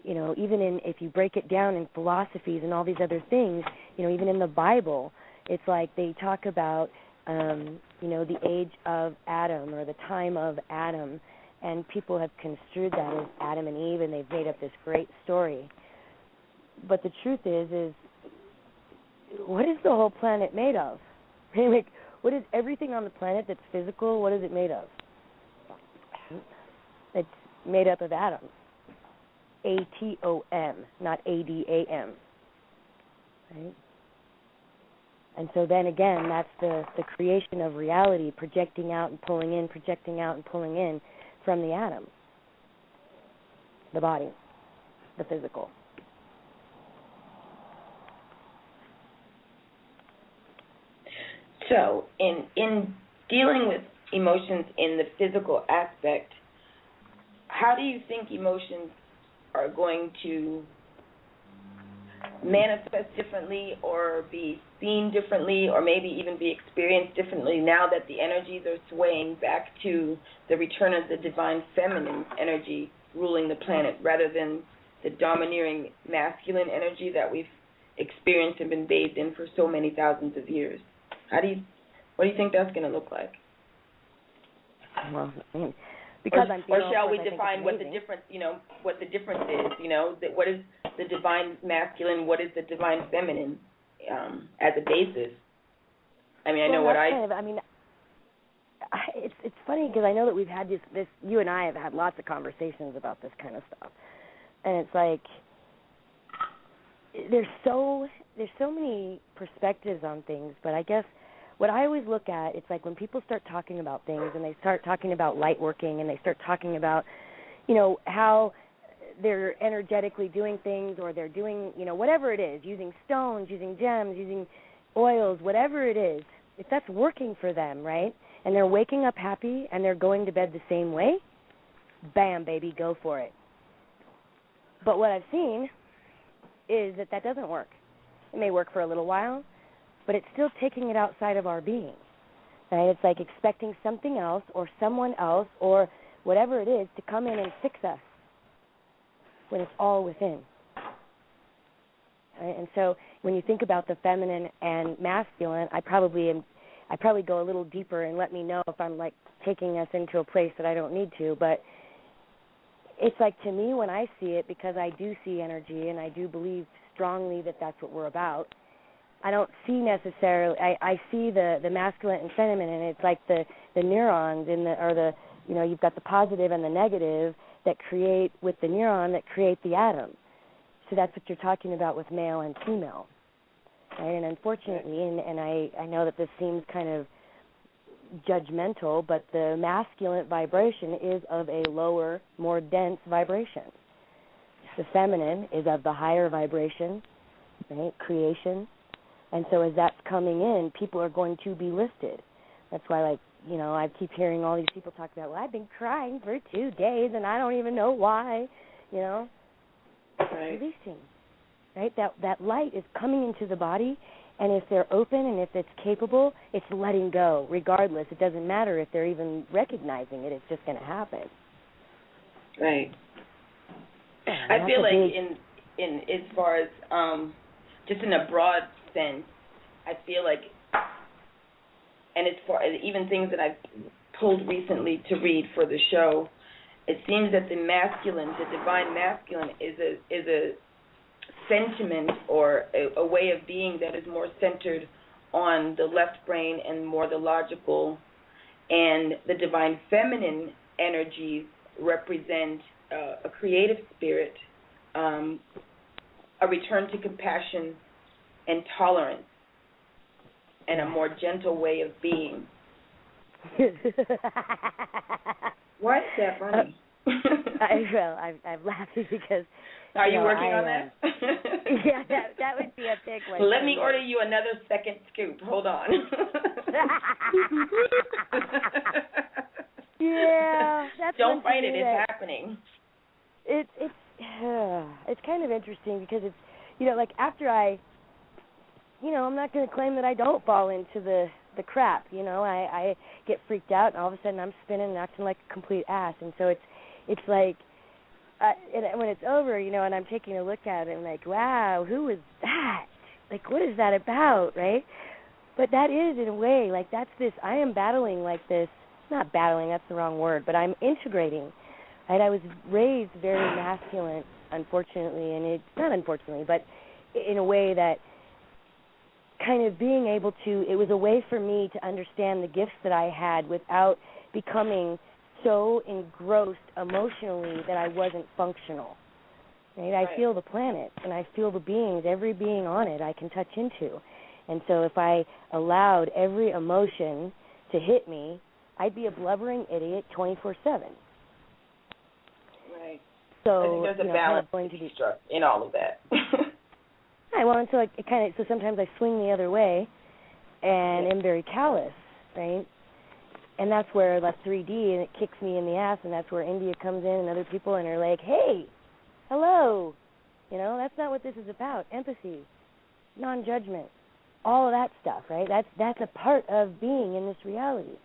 even if you break it down in philosophies and all these other things, even in the Bible, it's like they talk about, the age of Adam or the time of Adam, and people have construed that as Adam and Eve, and they've made up this great story. But the truth is what is the whole planet made of? What is everything on the planet that's physical, what is it made of? It's made up of atoms. A-T-O-M, not A-D-A-M. Right? And so then again, that's the creation of reality, projecting out and pulling in, projecting out and pulling in from the atom, the body, the physical. So in dealing with emotions in the physical aspect, how do you think emotions are going to manifest differently or be seen differently or maybe even be experienced differently now that the energies are swaying back to the return of the divine feminine energy ruling the planet rather than the domineering masculine energy that we've experienced and been bathed in for so many thousands of years? What do you think that's going to look like? Well, because or shall we define what the difference, what the difference is? What is the divine masculine? What is the divine feminine as a basis? It's funny because I know that we've had this. You and I have had lots of conversations about this kind of stuff, and it's like there's so many perspectives on things. But I guess what I always look at, it's like when people start talking about things and they start talking about light working and they start talking about, how they're energetically doing things or they're doing, whatever it is, using stones, using gems, using oils, whatever it is, if that's working for them, right, and they're waking up happy and they're going to bed the same way, bam, baby, go for it. But what I've seen is that doesn't work. It may work for a little while, but it's still taking it outside of our being, right? It's like expecting something else or someone else or whatever it is to come in and fix us when it's all within. Right? And so when you think about the feminine and masculine, I probably am I probably go a little deeper and let me know if I'm like taking us into a place that I don't need to. But it's like, to me, when I see it, because I do see energy and I do believe strongly that that's what we're about, I don't see necessarily, I see the masculine and feminine, and it's like the neurons in the, or the, you know, you've got the positive and the negative that create, with the neuron, that create the atom. So that's what you're talking about with male and female, right? And unfortunately, and I know that this seems kind of judgmental, but the masculine vibration is of a lower, more dense vibration. The feminine is of the higher vibration, right? Creation. And so as that's coming in, people are going to be lifted. That's why, like, you know, I keep hearing all these people talk about, well, I've been crying for 2 days and I don't even know why, you know. Right. Releasing, right? That light is coming into the body, and if they're open and if it's capable, it's letting go regardless. It doesn't matter if they're even recognizing it. It's just going to happen. Right. And I feel like in as far as just in a broad sense, I feel like, and as far as even things that I've pulled recently to read for the show, it seems that the masculine, the divine masculine, is a sentiment or a way of being that is more centered on the left brain and more the logical, and the divine feminine energies represent a creative spirit, a return to compassion and tolerance, and a more gentle way of being. Why is that funny? I'm laughing because. Are you working on that? Yeah, that would be a big one. Let me order you another second scoop. Hold on. Yeah, that's. Don't fight it. It's happening. It's kind of interesting because it's, you know, like after I, you know, I'm not going to claim that I don't fall into the crap. You know, I get freaked out and all of a sudden I'm spinning and acting like a complete ass, and so it's like. And when it's over, you know, and I'm taking a look at it, I'm like, wow, who was that? Like, what is that about, right? But that is, in a way, like, that's this, I am battling like this, not battling, that's the wrong word, but I'm integrating, right? I was raised very masculine, unfortunately, and it's not unfortunately, but in a way that kind of being able to, it was a way for me to understand the gifts that I had without becoming so engrossed emotionally that I wasn't functional. Right? I feel the planet, and I feel the beings, every being on it I can touch into. And so if I allowed every emotion to hit me, I'd be a blubbering idiot 24/7. Right. So, I think there's a balance going to be struck in all of that. Right, well, and so it kind of, so sometimes I swing the other way and am very callous, right? And that's where that's 3D, and it kicks me in the ass, and that's where India comes in and other people, and are like, hey, hello. You know, that's not what this is about. Empathy, non-judgment, all of that stuff, right? That's a part of being in this reality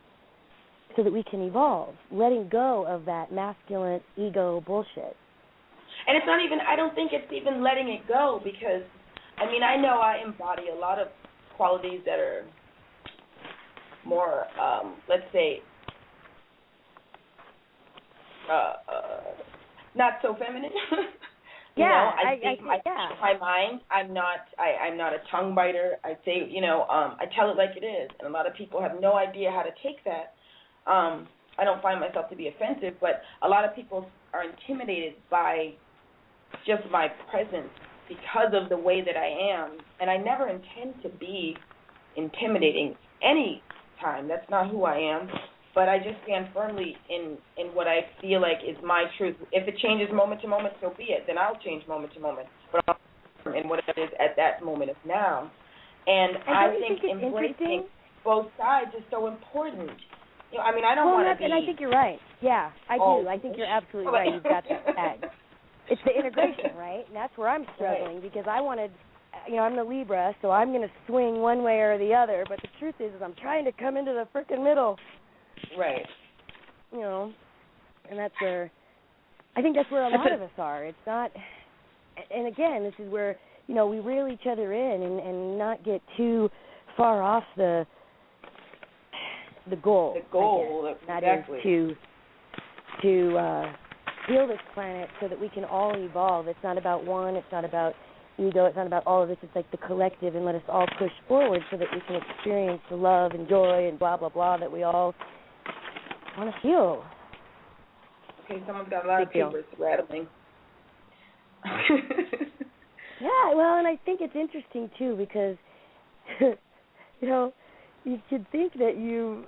so that we can evolve, letting go of that masculine ego bullshit. And it's not even, I don't think it's even letting it go, because, I mean, I know I embody a lot of qualities that are more, let's say, not so feminine. You know, I think my mind. I'm not a tongue biter. I say, you know, I tell it like it is, and a lot of people have no idea how to take that. I don't find myself to be offensive, but a lot of people are intimidated by just my presence because of the way that I am, and I never intend to be intimidating any time. That's not who I am, but I just stand firmly in what I feel like is my truth. If it changes moment to moment, so be it. Then I'll change moment to moment, but I'll in what it is at that moment of now. And I think embracing both sides is so important. You know, I mean, I don't want to be. And I think you're right. Yeah, I do. I think you're absolutely right. You've got that. It's the integration, right? And that's where I'm struggling, because I wanted, you know, I'm the Libra, so I'm going to swing one way or the other. But the truth is I'm trying to come into the frickin' middle. Right. You know, and that's where, I think that's where a lot of us are. It's not, and again, this is where, you know, we reel each other in and not get too far off the the goal. The goal, that exactly. is to heal this planet so that we can all evolve. It's not about one. It's not about ego. It's not about all of this. It's like the collective, and let us all push forward so that we can experience the love and joy and blah, blah, blah that we all want to feel. Okay, someone's got a lot of papers rattling. Yeah, well, and I think it's interesting, too, because, you know, you could think that you,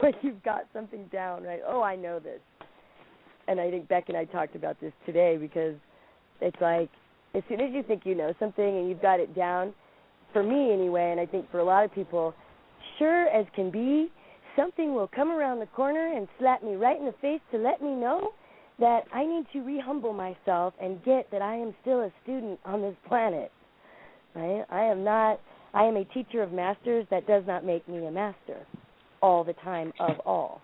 like you've got something down, right? Oh, I know this. And I think Beck and I talked about this today because it's like as soon as you think you know something and you've got it down, for me anyway, and I think for a lot of people, sure as can be, something will come around the corner and slap me right in the face to let me know that I need to re-humble myself and get that I am still a student on this planet. Right? I am a teacher of masters. That does not make me a master all the time of all.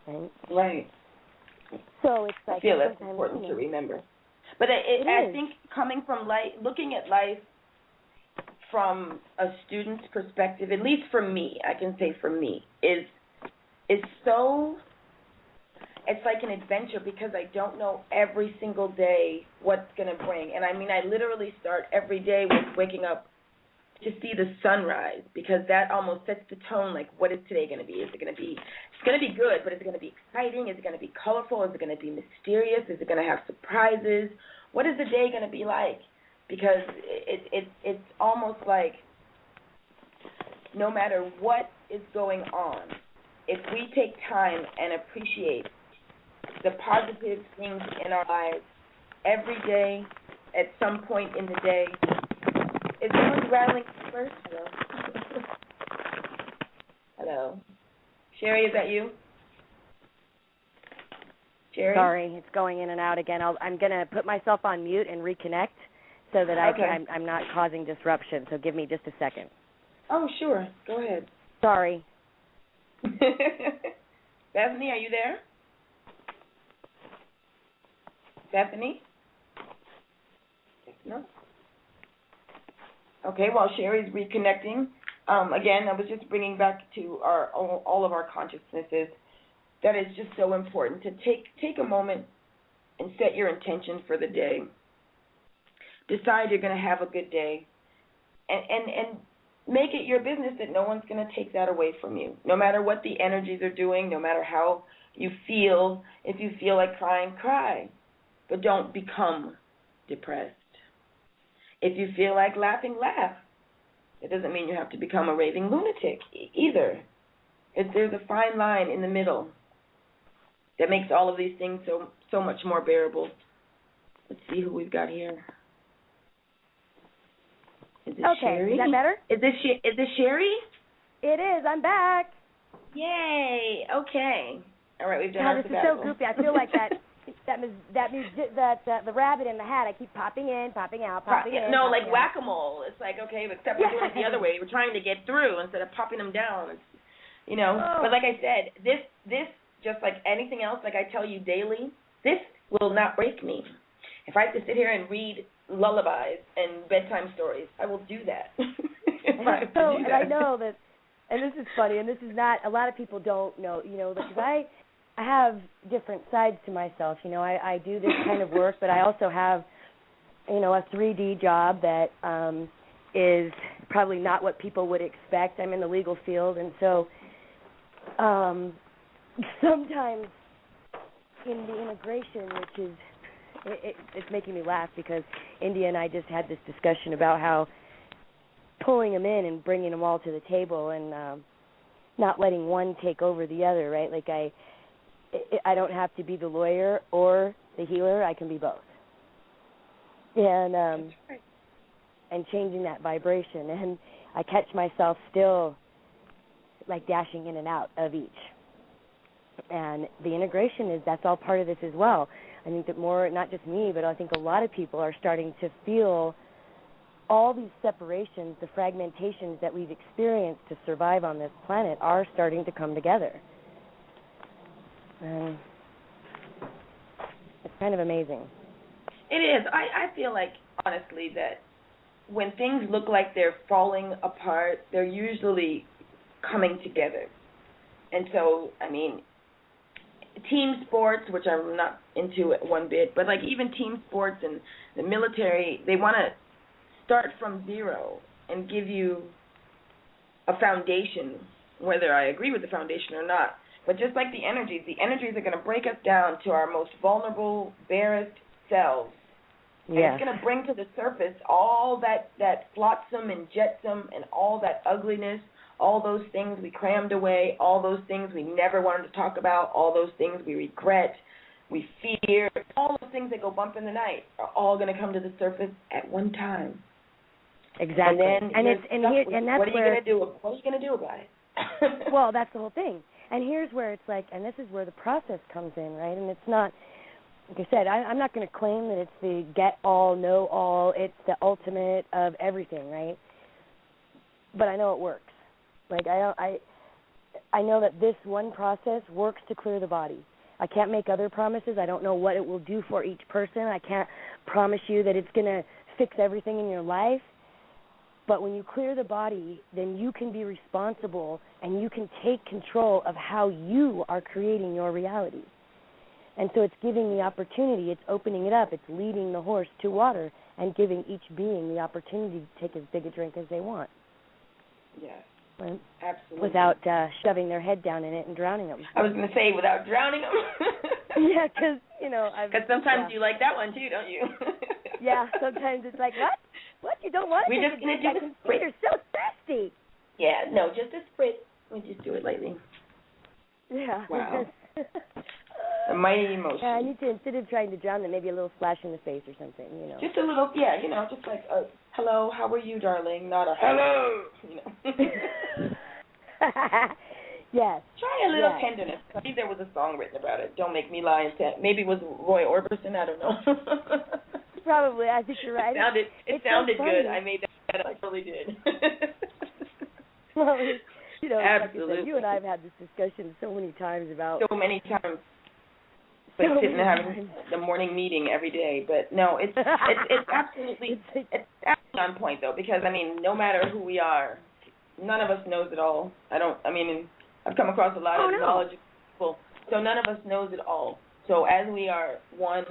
Right? Right. So it's like I feel that's important to remember. But I think coming from life, looking at life from a student's perspective, at least for me, I can say for me, is so, it's like an adventure because I don't know every single day what's going to bring. And I mean, I literally start every day with waking up to see the sunrise because that almost sets the tone, like what is today going to be? Is it going to be, it's going to be good, but is it going to be exciting? Is it going to be colorful? Is it going to be mysterious? Is it going to have surprises? What is the day going to be like? Because it's almost like no matter what is going on, if we take time and appreciate the positive things in our lives every day, at some point in the day, is someone rattling first? Hello. Hello. Sherry, is that you? Sherry? Sorry, it's going in and out again. I'm going to put myself on mute and reconnect so that I'm not causing disruption. So give me just a second. Oh, sure. Go ahead. Sorry. Bethany, are you there? Bethany? No. Okay, while Sherry's reconnecting, again, I was just bringing back to all of our consciousnesses that it's just so important to take a moment and set your intention for the day. Decide you're going to have a good day, and make it your business that no one's going to take that away from you. No matter what the energies are doing, no matter how you feel, if you feel like crying, cry, but don't become depressed. If you feel like laughing, laugh. It doesn't mean you have to become a raving lunatic either. There's a fine line in the middle that makes all of these things so much more bearable. Let's see who we've got here. Is it Sherry? Is that better? Is this Sherry? It is. I'm back. Yay. Okay. All right, we've done our this is so goofy. I feel like that the rabbit in the hat. I keep popping in, popping out, popping in. No, popping like whack-a-mole. It's like, okay, except we're doing it the other way. We're trying to get through instead of popping them down. It's, But like I said, this just like anything else, like I tell you daily, this will not break me. If I have to sit here and read lullabies and bedtime stories, I will do that. And I know that, and this is funny, and this is not, a lot of people don't know, because I have different sides to myself. I do this kind of work, but I also have, a 3D job that is probably not what people would expect. I'm in the legal field, and so sometimes in the integration, which is, it's making me laugh because India and I just had this discussion about how pulling them in and bringing them all to the table and not letting one take over the other, right? Like I don't have to be the lawyer or the healer. I can be both. And and changing that vibration. And I catch myself still like dashing in and out of each. And the integration that's all part of this as well. I think that more, not just me, but I think a lot of people are starting to feel all these separations, the fragmentations that we've experienced to survive on this planet are starting to come together. And it's kind of amazing. It is. I feel like, honestly, that when things look like they're falling apart, they're usually coming together. And so, I mean, team sports, which I'm not into it one bit, but like even team sports and the military, they want to start from zero and give you a foundation, whether I agree with the foundation or not. But just like the energies are going to break us down to our most vulnerable, barest selves. And it's going to bring to the surface all that flotsam and jetsam and all that ugliness, all those things we crammed away, all those things we never wanted to talk about, all those things we regret, we fear, all those things that go bump in the night are all going to come to the surface at one time. Exactly. And then that's what are you going to do? What are you going to do about it? Well, that's the whole thing. And here's where it's like, and this is where the process comes in, right? And it's not, like I said, I'm not going to claim that it's the get all, know all. It's the ultimate of everything, right? But I know it works. Like I know that this one process works to clear the body. I can't make other promises. I don't know what it will do for each person. I can't promise you that it's going to fix everything in your life. But when you clear the body, then you can be responsible and you can take control of how you are creating your reality. And so it's giving the opportunity, it's opening it up, it's leading the horse to water and giving each being the opportunity to take as big a drink as they want. Yes. Right? Absolutely. Without shoving their head down in it and drowning them. I was going to say, without drowning them. Yeah, because, Because sometimes you like that one, too, don't you? Yeah, sometimes it's like, what? What? You don't want to We just need to do a spritz. You're so thirsty. Yeah, no, just a spritz. We just do it lightly. Yeah. Wow. A mighty emotion. Yeah, I need to, instead of trying to drown them, maybe a little splash in the face or something, Just a little, just like a hello, how are you, darling? Not a hello, Yes. Try a little tenderness. I think there was a song written about it. Don't make me lie and say, maybe it was Roy Orbison, I don't know. Probably, I think you're right. It sounded so good. I made that up. I really did. Well, absolutely. Like I said, you and I have had this discussion so many times about. So many times. But sitting and having the morning meeting every day. But no, it's absolutely on point though, because no matter who we are, none of us knows it all. I've come across a lot of knowledgeable people, so none of us knows it all. So as we are one,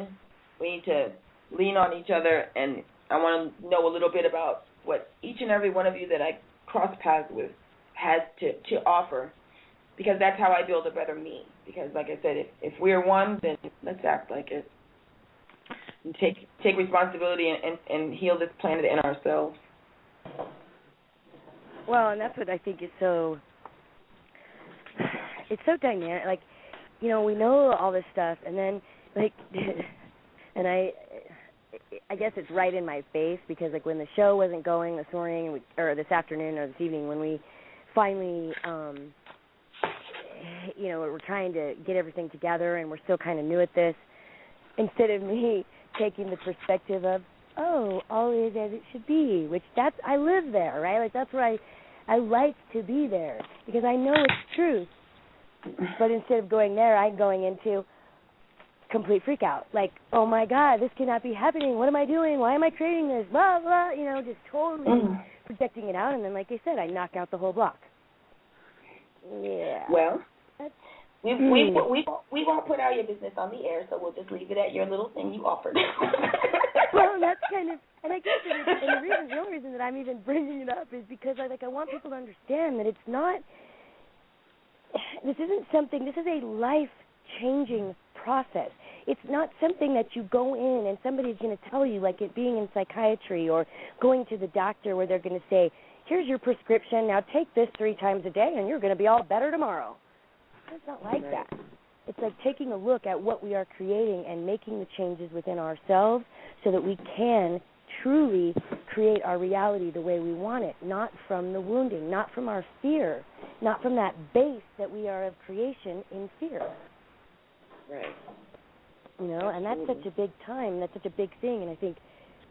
we need to lean on each other, and I want to know a little bit about what each and every one of you that I cross paths with has to offer, because that's how I build a better me. Because, like I said, if we're one, then let's act like it and take responsibility and heal this planet and ourselves. Well, and that's what I think is so. It's so dynamic. Like, we know all this stuff, and then and I guess it's right in my face, because when the show wasn't going this morning or this afternoon or this evening, when we finally we're trying to get everything together and we're still kind of new at this, instead of me taking the perspective of, all is as it should be, which I live there, right? Like, that's where I like to be there, because I know it's truth. But instead of going there, I'm going into complete freak out. Like, oh my God, this cannot be happening. What am I doing? Why am I creating this? Blah, blah, just totally projecting it out. And then, like I said, I knock out the whole block. Yeah. Well, we won't put all your business on the air, so we'll just leave it at your little thing you offered. Well, that's kind of, and I guess the only reason that I'm even bringing it up is because I want people to understand that it's not, this is a life-changing process. It's not something that you go in and somebody's going to tell you, like it being in psychiatry or going to the doctor, where they're going to say, here's your prescription, now take this 3 times a day and you're going to be all better tomorrow. It's not like that. It's like taking a look at what we are creating and making the changes within ourselves so that we can truly create our reality the way we want it, not from the wounding, not from our fear, not from that base that we are of creation in fear. Right. And that's such a big time, that's such a big thing, and I think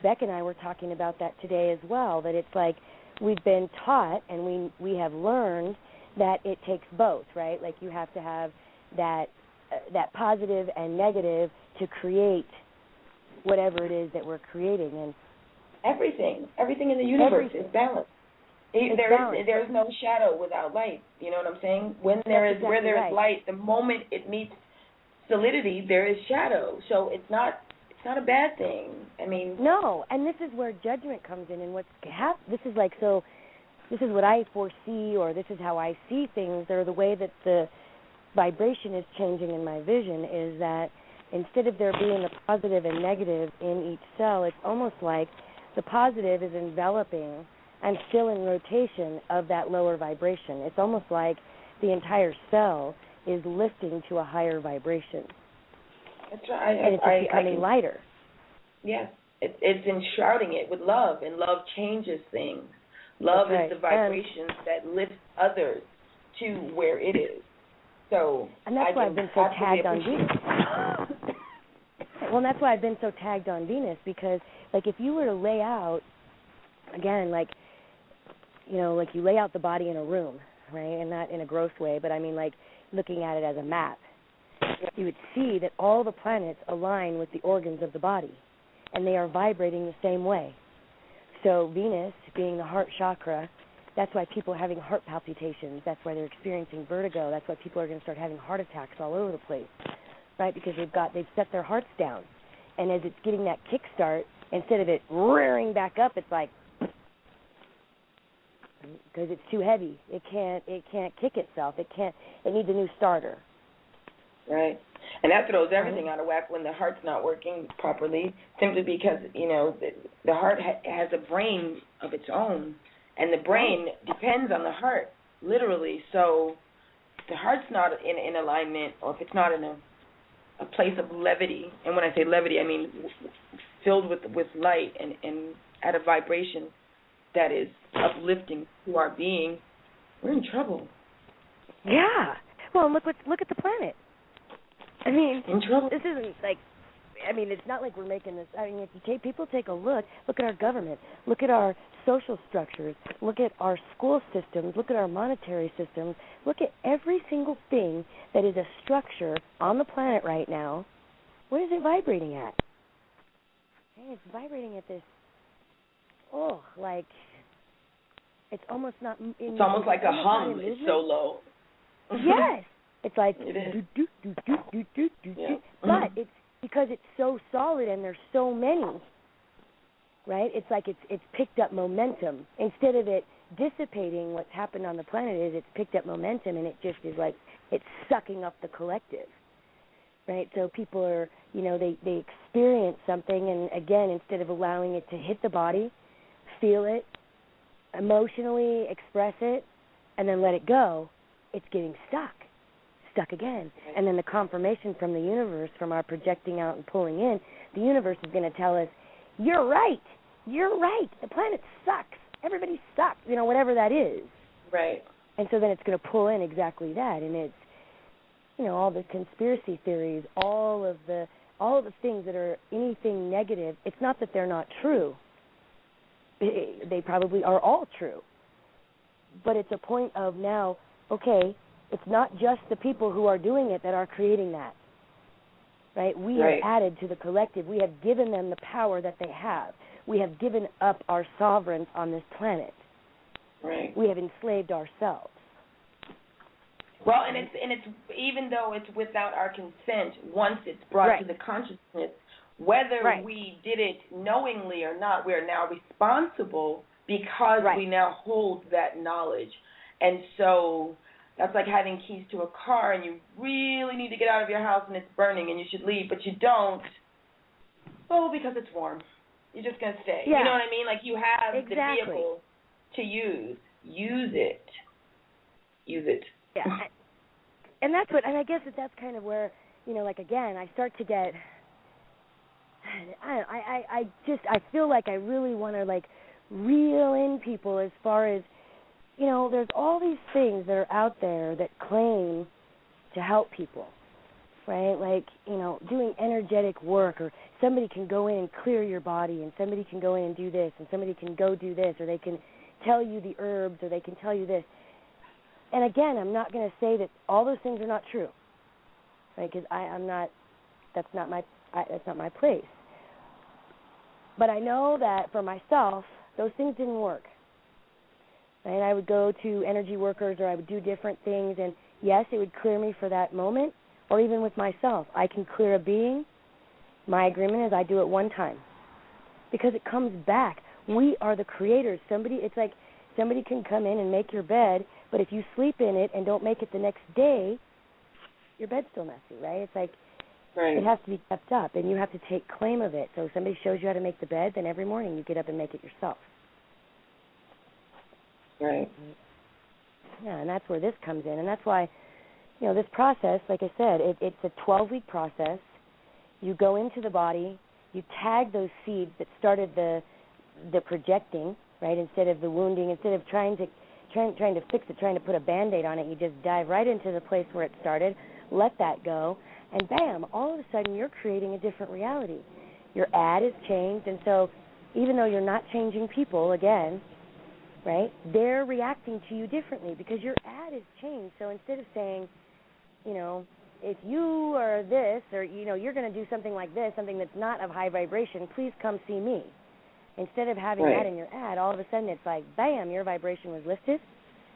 Beck and I were talking about that today as well, that it's like we've been taught and we have learned that it takes both, right? Like you have to have that positive and negative to create whatever it is that we're creating. And everything in the universe is balanced. There's no shadow without light. You know what I'm saying? Where there is light, the moment it meets solidity, there is shadow. So it's not a bad thing. I mean, no, and this is where judgment comes in, and this is what I foresee, or this is how I see things, or the way that the vibration is changing in my vision is that instead of there being a positive and negative in each cell, it's almost like the positive is enveloping and still in rotation of that lower vibration. It's almost like the entire cell is lifting to a higher vibration. That's right. And it's just becoming lighter. Yes. It's enshrouding it with love, and love changes things. Love is the vibration that lifts others to where it is. So, and that's why I've been so tagged on Venus. Well, that's why I've been so tagged on Venus, because, like, if you were to lay out, again, like, you know, like you lay out the body in a room, right, and not in a gross way, but I mean, like, looking at it as a map, you would see that all the planets align with the organs of the body, and they are vibrating the same way. So Venus, being the heart chakra, that's why people are having heart palpitations. That's why they're experiencing vertigo. That's why people are going to start having heart attacks all over the place, right? Because they've set their hearts down, and as it's getting that kickstart, instead of it rearing back up, it's like, because it's too heavy. It can't kick itself. It needs a new starter. Right. And that throws everything out of whack when the heart's not working properly, simply because, you know, the heart has a brain of its own, and the brain depends on the heart, literally. So if the heart's not in alignment, or if it's not in a place of levity, and when I say levity, I mean filled with light and at a vibration that is uplifting to our being, we're in trouble. Yeah. Well, look at the planet. I mean, this isn't like, I mean, it's not like we're making this. I mean, if you people take a look at our government, look at our social structures, look at our school systems, look at our monetary systems, look at every single thing that is a structure on the planet right now. What is it vibrating at? Hey, it's vibrating at this, like, it's almost not. It's almost like a hum. It's so low. Yes. It's like, Yeah. But it's because it's so solid and there's so many, right? It's like it's picked up momentum. Instead of it dissipating, what's happened on the planet is it's picked up momentum, and it just is like it's sucking up the collective, right? So people are, you know, they experience something, and again, instead of allowing it to hit the body, feel it, emotionally express it, and then let it go, it's getting stuck again. And then the confirmation from the universe, from our projecting out and pulling in, the universe is going to tell us, you're right, the planet sucks, everybody sucks, you know, whatever that is. Right. And so then it's going to pull in exactly that, and it's, you know, all the conspiracy theories, all of the things that are anything negative. It's not that they're not true. They probably are all true. But it's a point of now, okay, it's not just the people who are doing it that are creating that, right? We have added to the collective. We have given them the power that they have. We have given up our sovereigns on this planet. Right. We have enslaved ourselves. Well, and it's even though it's without our consent, once it's brought to the consciousness, whether we did it knowingly or not, we are now responsible because we now hold that knowledge. And so that's like having keys to a car, and you really need to get out of your house and it's burning and you should leave, but you don't. Oh, because it's warm. You're just going to stay. Yeah. You know what I mean? Like, you have the vehicle to use. Use it. Yeah. And that's what, and I guess that's kind of where, you know, like, again, I start to get, I feel like I really want to, like, reel in people as far as, you know, there's all these things that are out there that claim to help people, right? Like, you know, doing energetic work, or somebody can go in and clear your body, and somebody can go in and do this, and somebody can go do this, or they can tell you the herbs, or they can tell you this. And again, I'm not going to say that all those things are not true, right? Because that's not my place. But I know that for myself, those things didn't work. right? I would go to energy workers or I would do different things, and yes, it would clear me for that moment, or even with myself. I can clear a being. My agreement is I do it one time because it comes back. We are the creators. It's like somebody can come in and make your bed, but if you sleep in it and don't make it the next day, your bed's still messy, right? It's like it has to be kept up, and you have to take claim of it. So if somebody shows you how to make the bed, then every morning you get up and make it yourself. Right. Yeah, and that's where this comes in, and that's why, this process, like I said, it's a 12-week process. You go into the body, you tag those seeds that started the projecting, right? Instead of the wounding, instead of trying to fix it, trying to put a Band-Aid on it, you just dive right into the place where it started, let that go, and bam, all of a sudden you're creating a different reality. Your ad is changed, and so even though you're not changing people, again, right, they're reacting to you differently because your ad is changed. So instead of saying, if you are this, or, you're going to do something like this, something that's not of high vibration, please come see me. Instead of having that in your ad, all of a sudden it's like, bam, your vibration was lifted,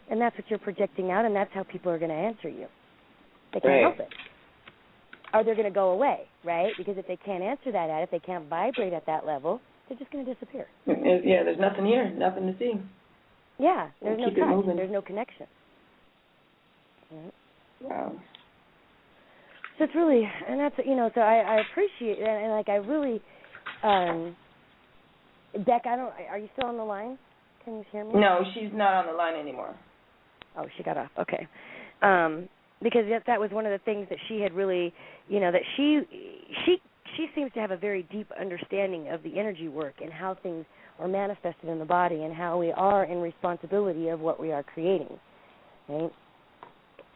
and that's what you're projecting out, and that's how people are going to answer you. They can't help it. Or they're going to go away, right? Because if they can't answer that ad, if they can't vibrate at that level, they're just going to disappear. Yeah, there's nothing here, nothing to see. Yeah, there's no touch, there's no connection. Right? Wow. So it's really, and that's, so I appreciate it, and like I really, Beck, are you still on the line? Can you hear me? No, she's not on the line anymore. Oh, she got off. Okay. Because that was one of the things that she had really, that she seems to have a very deep understanding of the energy work and how things are manifested in the body and how we are in responsibility of what we are creating, right?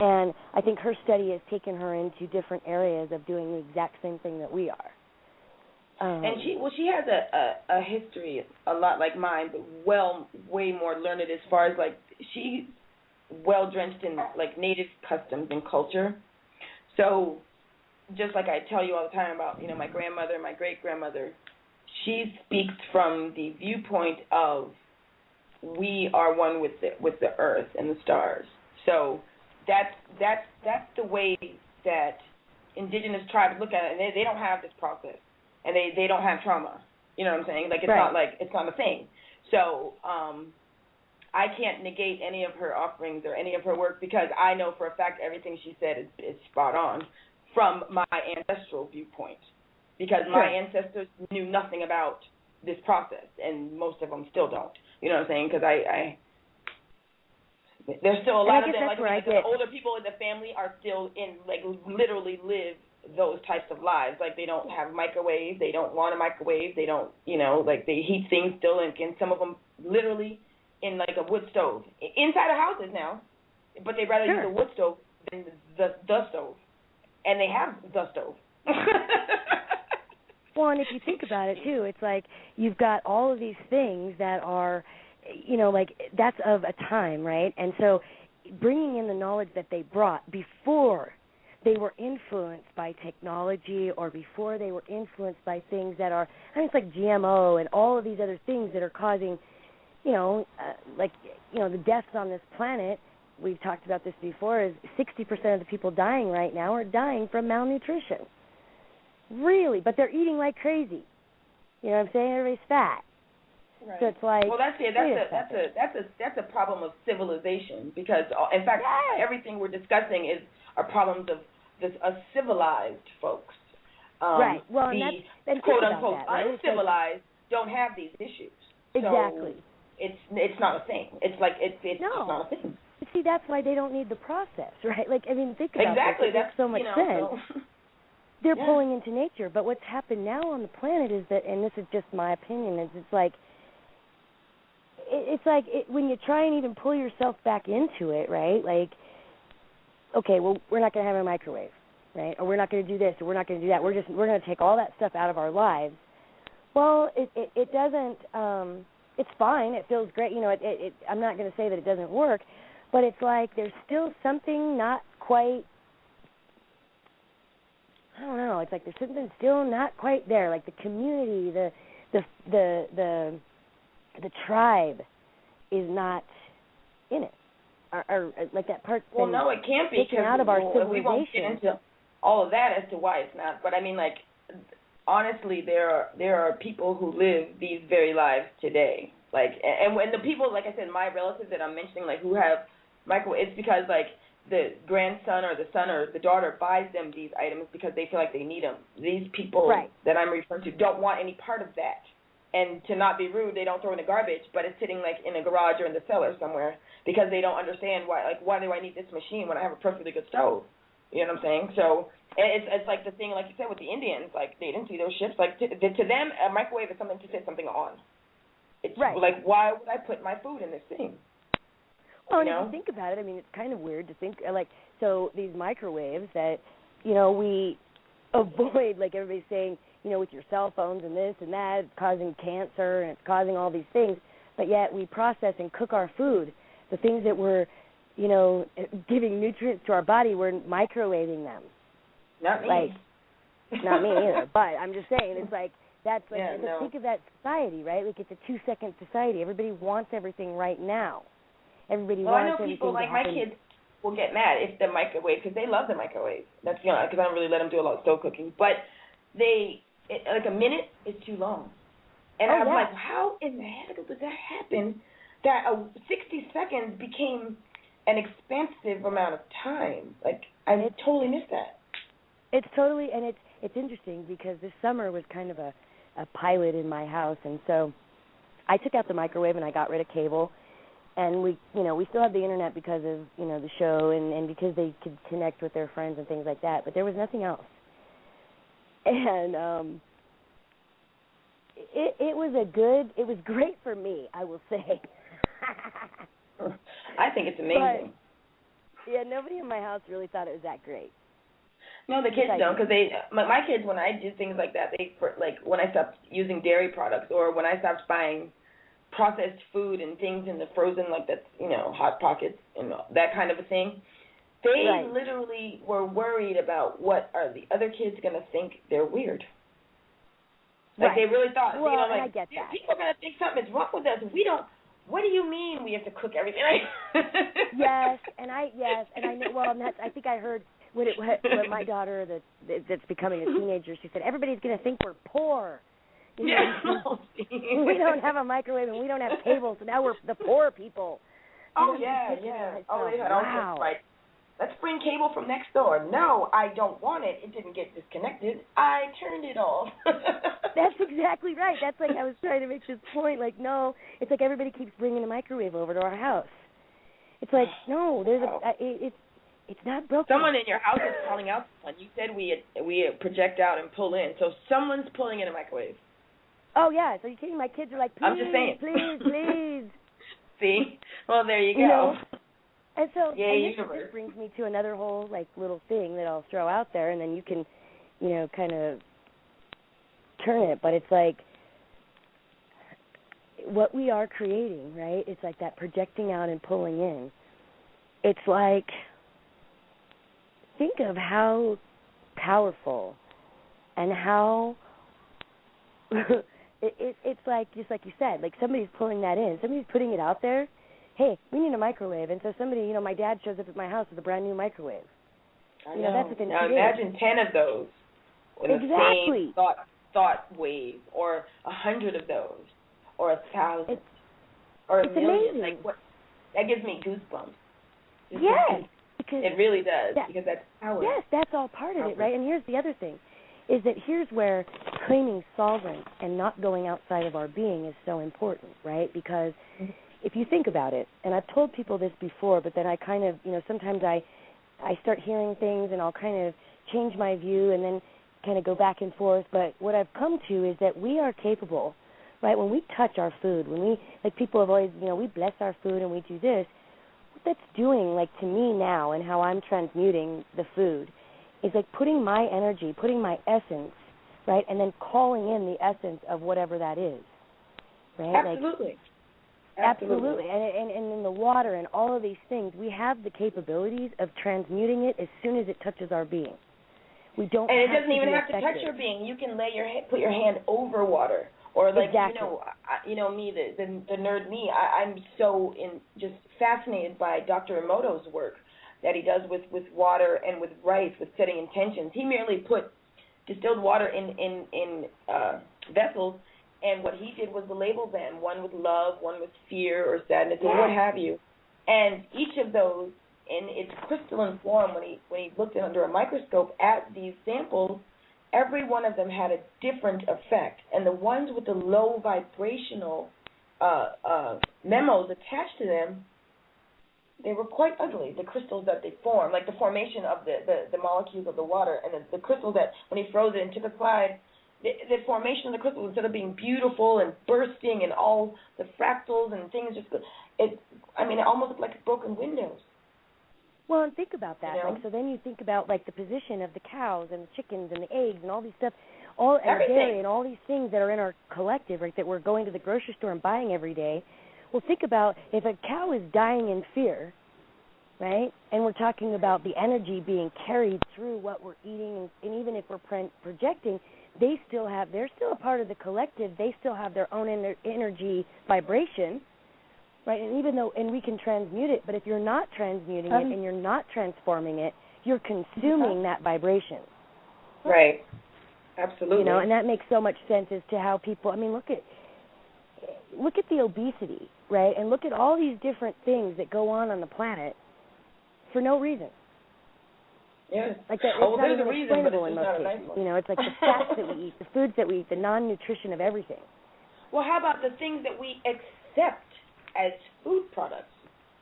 And I think her study has taken her into different areas of doing the exact same thing that we are. And she has a history a lot like mine, but way more learned as far as like she's well drenched in like native customs and culture. So just like I tell you all the time about my grandmother, my great grandmother, she speaks from the viewpoint of we are one with the earth and the stars. So that's the way that indigenous tribes look at it, and they don't have this process. And they don't have trauma. You know what I'm saying? Like it's not a thing. So I can't negate any of her offerings or any of her work because I know for a fact everything she said is spot on from my ancestral viewpoint. Because my ancestors knew nothing about this process, and most of them still don't. You know what I'm saying? Because there's still a lot of them. Like the older people in the family are still in literally live those types of lives. Like they don't have microwaves, they don't want a microwave, they don't, they heat things still, and some of them literally in like a wood stove inside of houses now, but they'd rather use a wood stove than the stove, and they have the stove. Well, and if you think about it too, it's like you've got all of these things that are, that's of a time, right? And so bringing in the knowledge that they brought before they were influenced by technology or before they were influenced by things that are, it's like GMO and all of these other things that are causing, the deaths on this planet. We've talked about this before, is 60% of the people dying right now are dying from malnutrition. Really, but they're eating like crazy. You know what I'm saying? Everybody's fat. Right. So it's like, well, that's a problem of civilization because, in fact, everything we're discussing are problems of civilized folks. Right. Well, the quote unquote uncivilized don't have these issues. Exactly. So it's not a thing. It's like it's just not a thing. See, that's why they don't need the process, right? Like, I mean, think about exactly. That makes so much sense. So. They're pulling into nature, but what's happened now on the planet is that, and this is just my opinion, is it's like when you try and even pull yourself back into it, right? Like, okay, well, we're not going to have a microwave, right? Or we're not going to do this, or we're not going to do that. We're going to take all that stuff out of our lives. Well, it doesn't. It's fine. It feels great. I'm not going to say that it doesn't work, but it's like there's still something not quite. I don't know. It's like there's something still not quite there. Like the community, the tribe is not in it, or like that part's Well, been no, it can't be taken out of our civilization. We won't get into all of that as to why it's not. But I mean, like, honestly, there are people who live these very lives today. Like, and when the people, like I said, my relatives that I'm mentioning, like, who have microwave, it's because, like, the grandson or the son or the daughter buys them these items because they feel like they need them. These people that I'm referring to don't want any part of that. And to not be rude, they don't throw it in the garbage, but it's sitting, like, in a garage or in the cellar somewhere because they don't understand why do I need this machine when I have a perfectly good stove? You know what I'm saying? So it's like the thing, like you said, with the Indians, like, they didn't see those ships. Like, to them, a microwave is something to set something on. It's like, why would I put my food in this thing? Well, and if you think about it, I mean, it's kind of weird to think, like, so these microwaves that, you know, we avoid, like everybody's saying, you know, with your cell phones and this and that, it's causing cancer and it's causing all these things, but yet we process and cook our food. The things that we're, you know, giving nutrients to our body, we're microwaving them. Not me. Like, not me either, but I'm just saying, it's like, that's like, think of that society, right? Like, it's a 2-second society. Everybody wants everything right now. Everybody wants everything. Well, I know people, like my kids, will get mad if the microwave, because they love the microwave. That's, you know, because I don't really let them do a lot of stove cooking. But like a minute is too long. And I'm like, how in the heck did that happen? That 60 seconds became an expansive amount of time. Like, I totally missed that. It's totally, and it's interesting because this summer was kind of a pilot in my house, and so I took out the microwave and I got rid of cable, and we still have the internet because of, you know, the show and because they could connect with their friends and things like that, but there was nothing else. And it was great for me, I will say. I think it's amazing. But, yeah, nobody in my house really thought it was that great. No, the kids don't, because my kids, when I did things like that, when I stopped using dairy products or when I stopped buying processed food and things in the frozen, like that's, you know, Hot Pockets and that kind of a thing, they literally were worried about what are the other kids going to think they're weird. Like, they really thought, well, you know, like, I get that. People are going to think something is wrong with us. What do you mean we have to cook everything? Yes, and I know, well, and I think I heard what my daughter that's becoming a teenager, she said, everybody's going to think we're poor. You know, we don't have a microwave and we don't have cable, so now we're the poor people. Oh, yeah. Oh, they had all sorts, like, let's bring cable from next door. No, I don't want it. It didn't get disconnected. I turned it off. That's exactly right. That's like I was trying to make this point. Like, no, it's like everybody keeps bringing a microwave over to our house. It's like, no, there's it's not broken. Someone in your house is calling out someone. You said we project out and pull in, so someone's pulling in a microwave. Oh, yeah. So you're kidding? My kids are like, please, I'm just saying. please. See? Well, there you go. You know? And so this brings me to another whole, like, little thing that I'll throw out there, and then you can, you know, kind of turn it. But it's like what we are creating, right? It's like that projecting out and pulling in. It's like, think of how powerful and how it's like, just like you said, like somebody's pulling that in. Somebody's putting it out there. Hey, we need a microwave. And so somebody, you know, my dad shows up at my house with a brand new microwave. I know. That's what they now imagine 10 of those in the same thought wave, or 100 of those, or 1,000, or a million. Amazing. Like, what? That gives me goosebumps. Yes. Because it really does, because that's power. Yes, that's all part of it, right? And here's the other thing, is that here's where claiming sovereignty and not going outside of our being is so important, right? Because if you think about it, and I've told people this before, but then I kind of, you know, sometimes I start hearing things and I'll kind of change my view and then kind of go back and forth. But what I've come to is that we are capable, right? When we touch our food, when we, like people have always, you know, we bless our food and we do this, what that's doing, like to me now and how I'm transmuting the food is like putting my energy, putting my essence, right, and then calling in the essence of whatever that is, right? Absolutely. Absolutely. And in the water and all of these things, we have the capabilities of transmuting it as soon as it touches our being. We don't. And it doesn't even have to touch your being. You can put your hand over water, Or like, exactly. Me, the nerd me, I'm so just fascinated by Dr. Emoto's work that he does with water and with rice, with setting intentions. He merely put distilled water in vessels, and what he did was to label them, one with love, one with fear or sadness, or what have you. And each of those, in its crystalline form, when he looked under a microscope at these samples, every one of them had a different effect. And the ones with the low vibrational memos attached to them, they were quite ugly, the crystals that they formed, like the formation of the molecules of the water, and the crystals that, when he froze it and took a slide, the formation of the crystals, instead of being beautiful and bursting and all the fractals and things, it almost looked like broken windows. Well, and think about that. You know? Like, so then you think about, like, the position of the cows and the chickens and the eggs and all these stuff, and everything. dairy and all these things that are in our collective, right, that we're going to the grocery store and buying every day. Well, think about if a cow is dying in fear, right, and we're talking about the energy being carried through what we're eating, and even if we're projecting, they're still a part of the collective. They still have their own energy vibration. Right, and we can transmute it, but if you're not transmuting it and you're not transforming it, you're consuming that vibration. Right. Absolutely. You know, and that makes so much sense as to how people. I mean, look at the obesity, right, and look at all these different things that go on the planet for no reason. Yes. Like that, it's not there's even a reason, but explainable it's in just most not a cases. nice one. You know, it's like the fats that we eat, the foods that we eat, the non-nutrition of everything. Well, how about the things that we accept as food products?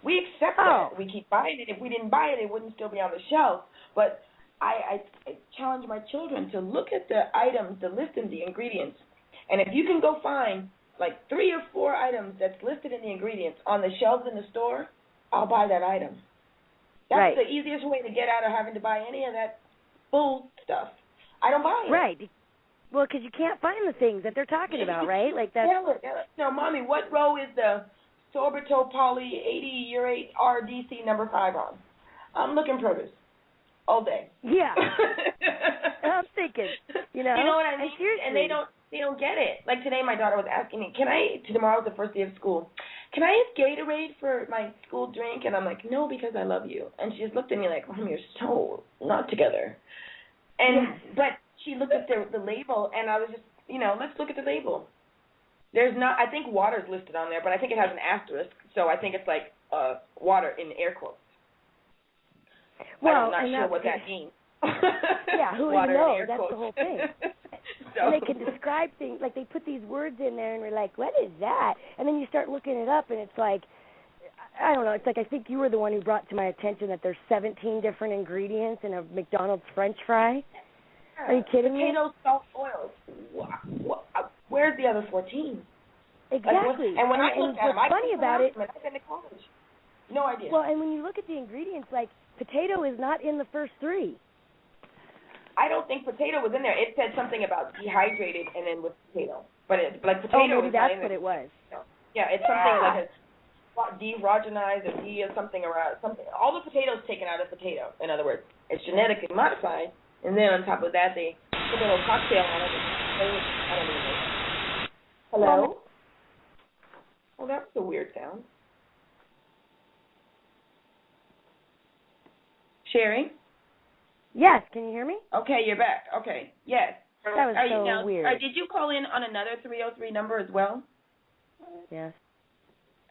We accept that. We keep buying it. If we didn't buy it, it wouldn't still be on the shelf. But I challenge my children to look at the items, the list of the ingredients, and if you can go find like 3 or 4 items that's listed in the ingredients on the shelves in the store, I'll buy that item. That's the easiest way to get out of having to buy any of that bull stuff. I don't buy it. Right. Well, because you can't find the things that they're talking about, right? Like that. No, Mommy, what row is the sorbitol poly 80 urate RDC number 5 on? I'm looking produce all day. Yeah. I'm thinking, you know. You know what I mean? Seriously. And they don't get it. Like today, my daughter was asking me, tomorrow's the first day of school, can I have Gatorade for my school drink? And I'm like, no, because I love you. And she just looked at me like, Mom, you're so not together. And but she looked at the label, and I was just, let's look at the label. There's not, I think water's listed on there, but I think it has an asterisk, so I think it's like water in air quotes. Well, I'm not sure what that means. Yeah, who water knows? in air That's quotes. the whole thing. So. And they can describe things, like they put these words in there, and we're like, what is that? And then you start looking it up, and it's like, I don't know, it's like I think you were the one who brought to my attention that there's 17 different ingredients in a McDonald's French fry. Are you kidding me? Potatoes, salt, oil. Where's the other 14? Exactly. And when I looked at them, what's funny about it, I've been to college. No idea. Well, and when you look at the ingredients, like potato is not in the first 3. I don't think potato was in there. It said something about dehydrated and then with potato. But potato maybe is not that's in what there. it was. Yeah, it's something like a derogenized or de something around something. All the potatoes taken out of potato. In other words, it's genetically modified, and then on top of that they put a little cocktail on it. I don't even know. Hello? Well, that was a weird sound. Sherry? Yes, can you hear me? Okay, you're back. Okay, yes. That was so weird. Did you call in on another 303 number as well? Yes.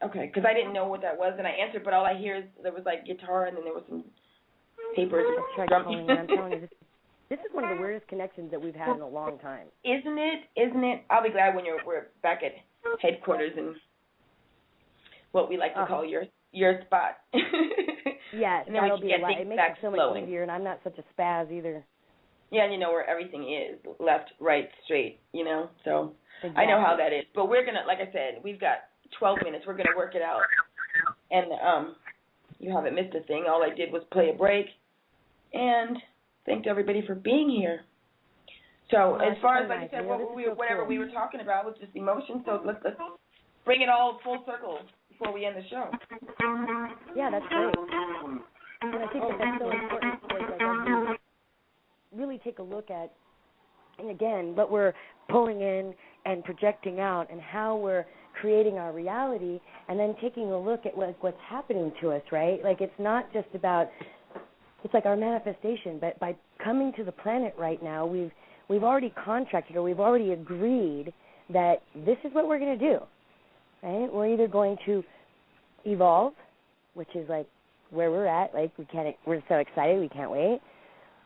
Okay, because I didn't know what that was, and I answered, but all I hear is there was like guitar, and then there was some papers. I tried calling in. I'm telling you, this is one of the weirdest connections that we've had in a long time. Isn't it? I'll be glad when we're back at headquarters and what we like to call your spot. Yes, and then that'll we be can a lot. get It makes back it so flowing. much easier, and I'm not such a spaz either. Yeah, and you know where everything is, left, right, straight, so Exactly. I know how that is. But we're going to, like I said, we've got 12 minutes. We're going to work it out. And you haven't missed a thing. All I did was play a break and thanked everybody for being here. So as far as, like I said, whatever we were talking about was just emotion. So let's bring it all full circle before we end the show. Yeah, that's great. And I think that's so important because like, as we really take a look at again, what we're pulling in and projecting out and how we're creating our reality, and then taking a look at what's happening to us, right? Like, it's not just about, it's like our manifestation, but by coming to the planet right now, we've already contracted, or we've already agreed that this is what we're going to do, right? We're either going to evolve, which is like where we're at, like we're so excited, we can't wait,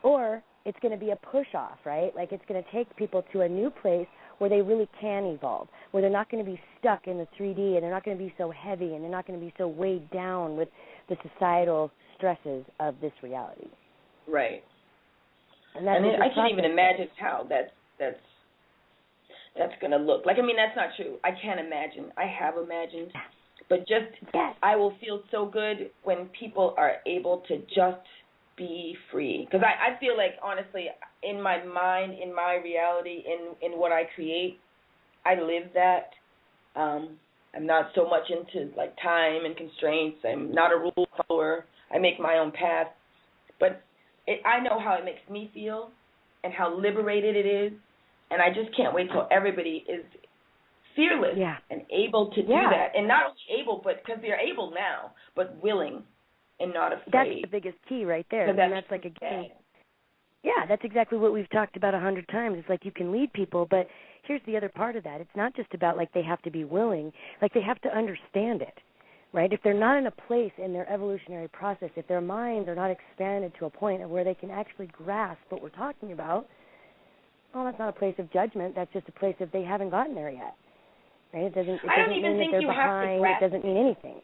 or it's going to be a push-off, right? Like, it's going to take people to a new place where they really can evolve, where they're not going to be stuck in the 3D, and they're not going to be so heavy, and they're not going to be so weighed down with the societal stresses of this reality. Right. And that's I can't even imagine how that's going to look. Like, I mean, that's not true. I can't imagine. I have imagined. But just, I will feel so good when people are able to just be free. Because I feel like, honestly, in my mind, in my reality, in what I create, I live that. I'm not so much into, like, time and constraints. I'm not a rule follower. I make my own path. But I know how it makes me feel and how liberated it is. And I just can't wait till everybody is fearless and able to do that. And not only able, but because they're able now, but willing and not afraid. That's the biggest key right there. And that's like, again, that's exactly what we've talked about 100 times. It's like, you can lead people, but here's the other part of that. It's not just about, like, they have to be willing. Like, they have to understand it, right? If they're not in a place in their evolutionary process, if their minds are not expanded to a point of where they can actually grasp what we're talking about, well, that's not a place of judgment. That's just a place of they haven't gotten there yet, right? It doesn't mean that they're behind. It doesn't mean anything.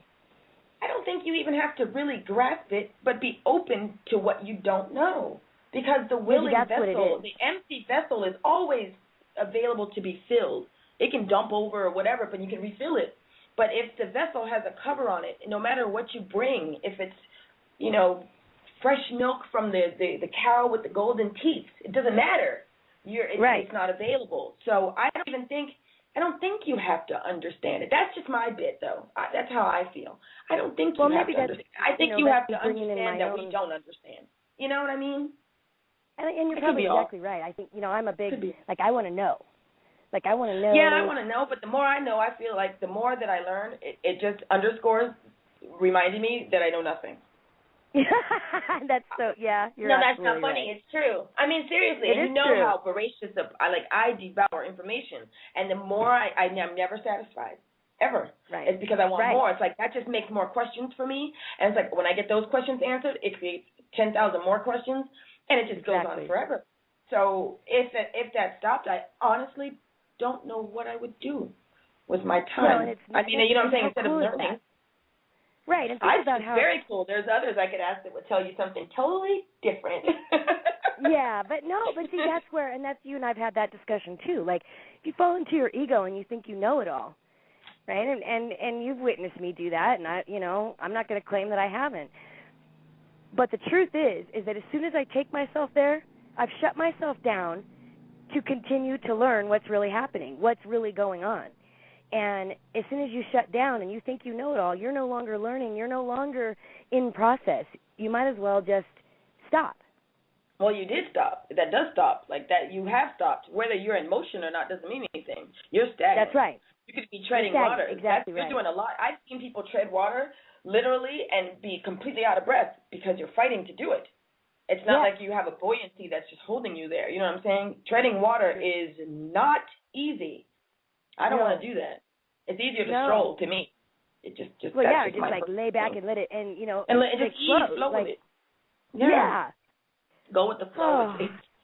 I don't think you even have to really grasp it, but be open to what you don't know. Because the willing vessel, the empty vessel, is always available to be filled. It can dump over or whatever, but you can refill it. But if the vessel has a cover on it, no matter what you bring, if it's, fresh milk from the cow with the golden teeth, it doesn't matter. It's not available. So I don't think you have to understand it. That's just my bit, though. That's how I feel. I don't think you have to understand. I think you have to understand that we don't understand. You know what I mean? And you're probably exactly right. I think, I'm a big, like, I want to know. Like, I want to know. Yeah, I want to know, but the more I know, I feel like the more that I learn, it just underscores, reminding me that I know nothing. That's so, you're No, that's not right. funny. It's true. I mean, seriously, you know true. How voracious I devour information, and the more I'm never satisfied, ever. Right. It's because I want more. It's like that just makes more questions for me, and it's like when I get those questions answered, it creates 10,000 more questions, and it just goes on forever. So if that stopped, I honestly don't know what I would do with my time. Well, you know what I'm saying? Instead of learning. Right, and think about how... very cool. There's others I could ask that would tell you something totally different. but see, that's where, and that's you and I've had that discussion too. Like, if you fall into your ego and you think you know it all, right? And you've witnessed me do that, and I'm not going to claim that I haven't. But the truth is that as soon as I take myself there, I've shut myself down to continue to learn what's really happening, what's really going on. And as soon as you shut down and you think you know it all, you're no longer learning. You're no longer in process. You might as well just stop. Well, you did stop. That does stop. Like that, you have stopped. Whether you're in motion or not doesn't mean anything. You're stagnant. That's right. You could be treading water. Exactly right. You're doing a lot. I've seen people tread water literally and be completely out of breath because you're fighting to do it. It's not like you have a buoyancy that's just holding you there. You know what I'm saying? Treading water is not easy. I don't want to do that. It's easier to stroll to me. It just well, just like lay back and let it, and just flow with it. Yeah. Go with the flow.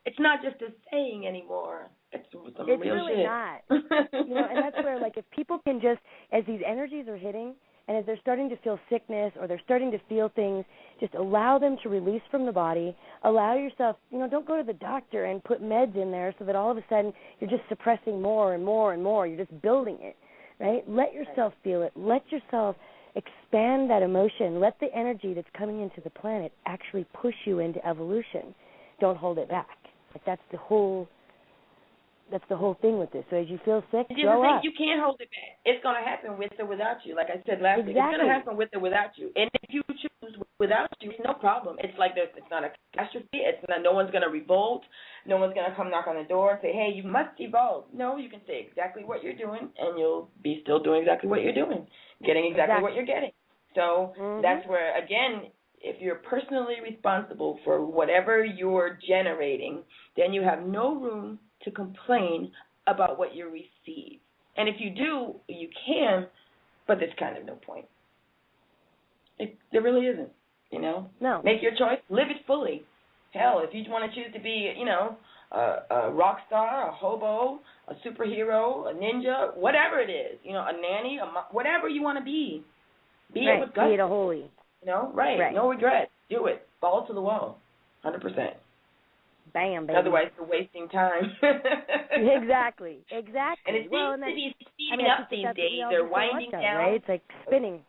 It's not just a saying anymore. It's real shit. It's really not. And that's where, like, if people can just, as these energies are hitting, and as they're starting to feel sickness or they're starting to feel things, just allow them to release from the body. Allow yourself, don't go to the doctor and put meds in there so that all of a sudden you're just suppressing more and more and more. You're just building it, right? Let yourself feel it. Let yourself expand that emotion. Let the energy that's coming into the planet actually push you into evolution. Don't hold it back. Like, that's the whole thing with this. So as you feel sick, grow up. You can't hold it back. It's going to happen with or without you. Like I said last week, it's going to happen with or without you. And if you choose without you, no problem. It's like it's not a catastrophe. It's not. No one's gonna revolt. No one's gonna come knock on the door and say, "Hey, you must evolve." No, you can say exactly what you're doing, and you'll be still doing exactly what you're doing, getting exactly what you're getting. So that's where, again, if you're personally responsible for whatever you're generating, then you have no room to complain about what you receive. And if you do, you can, but there's kind of no point. There really isn't, you know? No. Make your choice. Live it fully. Hell, if you want to choose to be, you know, a rock star, a hobo, a superhero, a ninja, whatever it is, you know, a nanny, whatever you want to be it with gusto. Be it a holy. You know, right. No regret. Do it. Ball to the wall. 100%. Bam, baby. Otherwise, you're wasting time. Exactly. And it seems to be speeding up these days. They're winding down. Right? It's like spinning.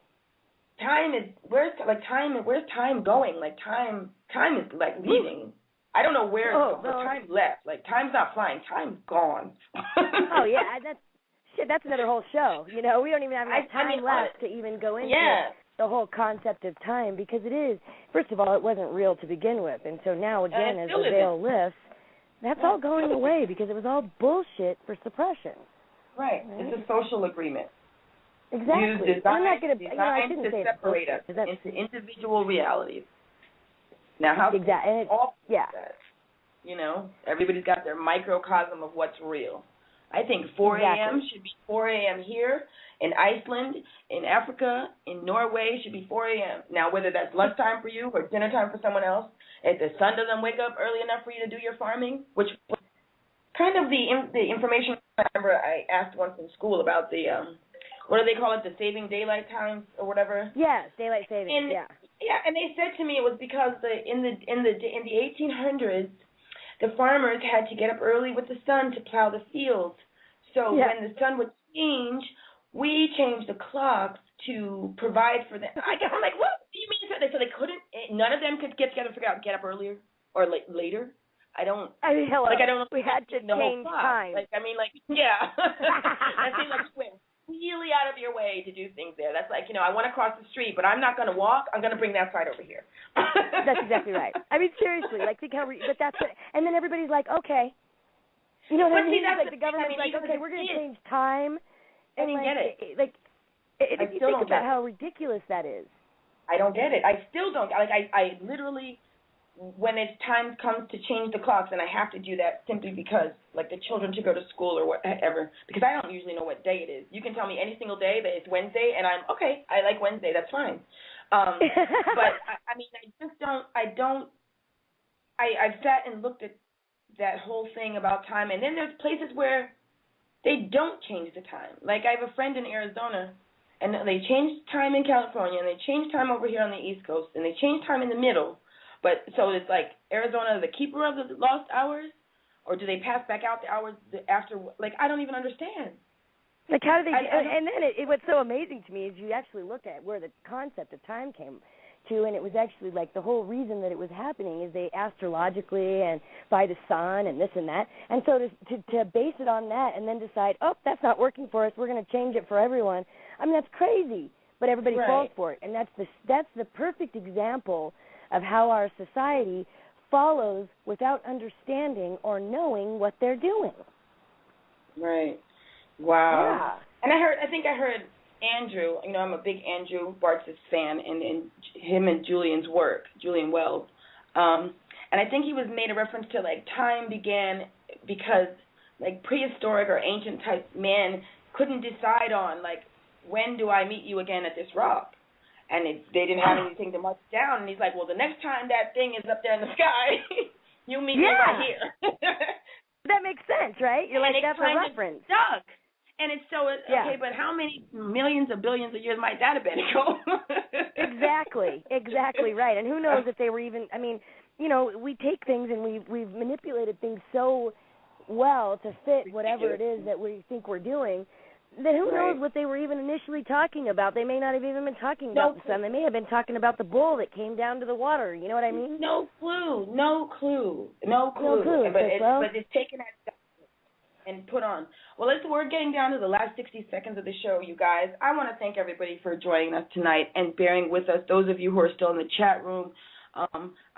Where's time going? Like time is like leaving. I don't know where it's going, but time left. Like time's not flying. Time's gone. Oh yeah, that's another whole show. You know, we don't even have enough time left to even go into the whole concept of time, because it is, first of all, it wasn't real to begin with, and so now again, as the veil lifts, that's all going away because it was all bullshit for suppression. Right. It's a social agreement. Exactly. Designed I shouldn't say separate us into individual realities. Now, how that? You know, everybody's got their microcosm of what's real. I think 4 a.m. should be 4 a.m. here, in Iceland, in Africa, in Norway should be 4 a.m. Now, whether that's lunchtime for you or dinner time for someone else, if the sun doesn't wake up early enough for you to do your farming, which was kind of the information I remember I asked once in school about the what do they call it, the saving daylight times or whatever? Yeah, daylight savings. Yeah, and they said to me it was because in the 1800s, the farmers had to get up early with the sun to plow the fields. So when the sun would change, we changed the clocks to provide for them. I'm like, what do you mean? So they couldn't. None of them could get together and figure out get up earlier or later. Hello. I don't know. We had to change time. That seems like we're really out of your way to do things there. That's like, you know, I want to cross the street, but I'm not going to walk. I'm going to bring that side over here. That's exactly right. I mean, seriously, like, think how, but that's it. And then everybody's like, okay. You know what I mean? Like, the government's like, okay, we're going to change time. And I get it. If you think about how ridiculous that is. I don't get it. I still don't. Like, I literally, when it's time comes to change the clocks, and I have to do that simply because, like, the children to go to school or whatever, because I don't usually know what day it is. You can tell me any single day that it's Wednesday, and I'm, okay, I like Wednesday, that's fine. But, I mean, I just don't, I've sat and looked at that whole thing about time, and then there's places where they don't change the time. Like, I have a friend in Arizona, and they changed time in California, and they changed time over here on the East Coast, and they changed time in the middle. But so it's like Arizona, the keeper of the lost hours, or do they pass back out the hours after? Like, I don't even understand. Like, how do they? And then what's so amazing to me is you actually look at where the concept of time came to, and it was actually like the whole reason that it was happening is they astrologically and by the sun and this and that, and so to base it on that and then decide, oh, that's not working for us, we're going to change it for everyone. I mean, that's crazy, but everybody falls for it, and that's the perfect example of how our society follows without understanding or knowing what they're doing. Right. Wow. Yeah. And I think I heard Andrew, you know, I'm a big Andrew Bartz's fan, and him and Julian Wells. And I think he made a reference to, like, time began because, like, prehistoric or ancient type man couldn't decide on, like, when do I meet you again at this rock? And they didn't have anything to mark down. And he's like, well, the next time that thing is up there in the sky, you meet me right here. That makes sense, right? You're like, that's a reference. Stuck. And it's so, okay, but how many millions of billions of years might that have been ago? Exactly right. And who knows if they were even, I mean, you know, we take things and we've manipulated things so well to fit whatever it is that we think we're doing, then who knows what they were even initially talking about. They may not have even been talking about the sun. They may have been talking about the bull that came down to the water. You know what I mean? No clue. But it's taken at and put on. Well, we're getting down to the last 60 seconds of the show, you guys. I want to thank everybody for joining us tonight and bearing with us. Those of you who are still in the chat room,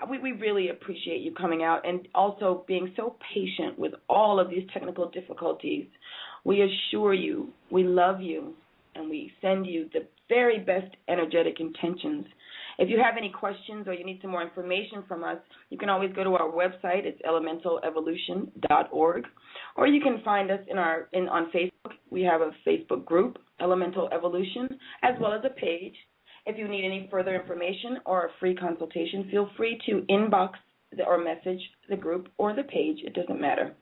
we really appreciate you coming out and also being so patient with all of these technical difficulties. We assure you we love you, and we send you the very best energetic intentions. If you have any questions or you need some more information from us, you can always go to our website. It's elementalevolution.org. Or you can find us on Facebook. We have a Facebook group, Elemental Evolution, as well as a page. If you need any further information or a free consultation, feel free to inbox or message the group or the page. It doesn't matter.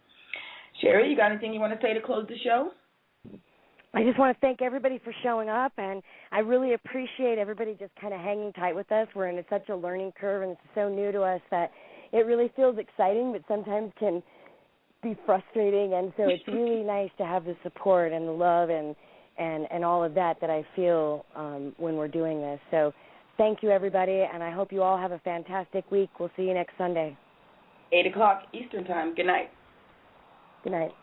Sherry, you got anything you want to say to close the show? I just want to thank everybody for showing up, and I really appreciate everybody just kind of hanging tight with us. We're in such a learning curve, and it's so new to us that it really feels exciting, but sometimes can be frustrating. And so it's really nice to have the support and the love and all of that I feel when we're doing this. So thank you, everybody, and I hope you all have a fantastic week. We'll see you next Sunday. 8 o'clock Eastern Time. Good night. Good night.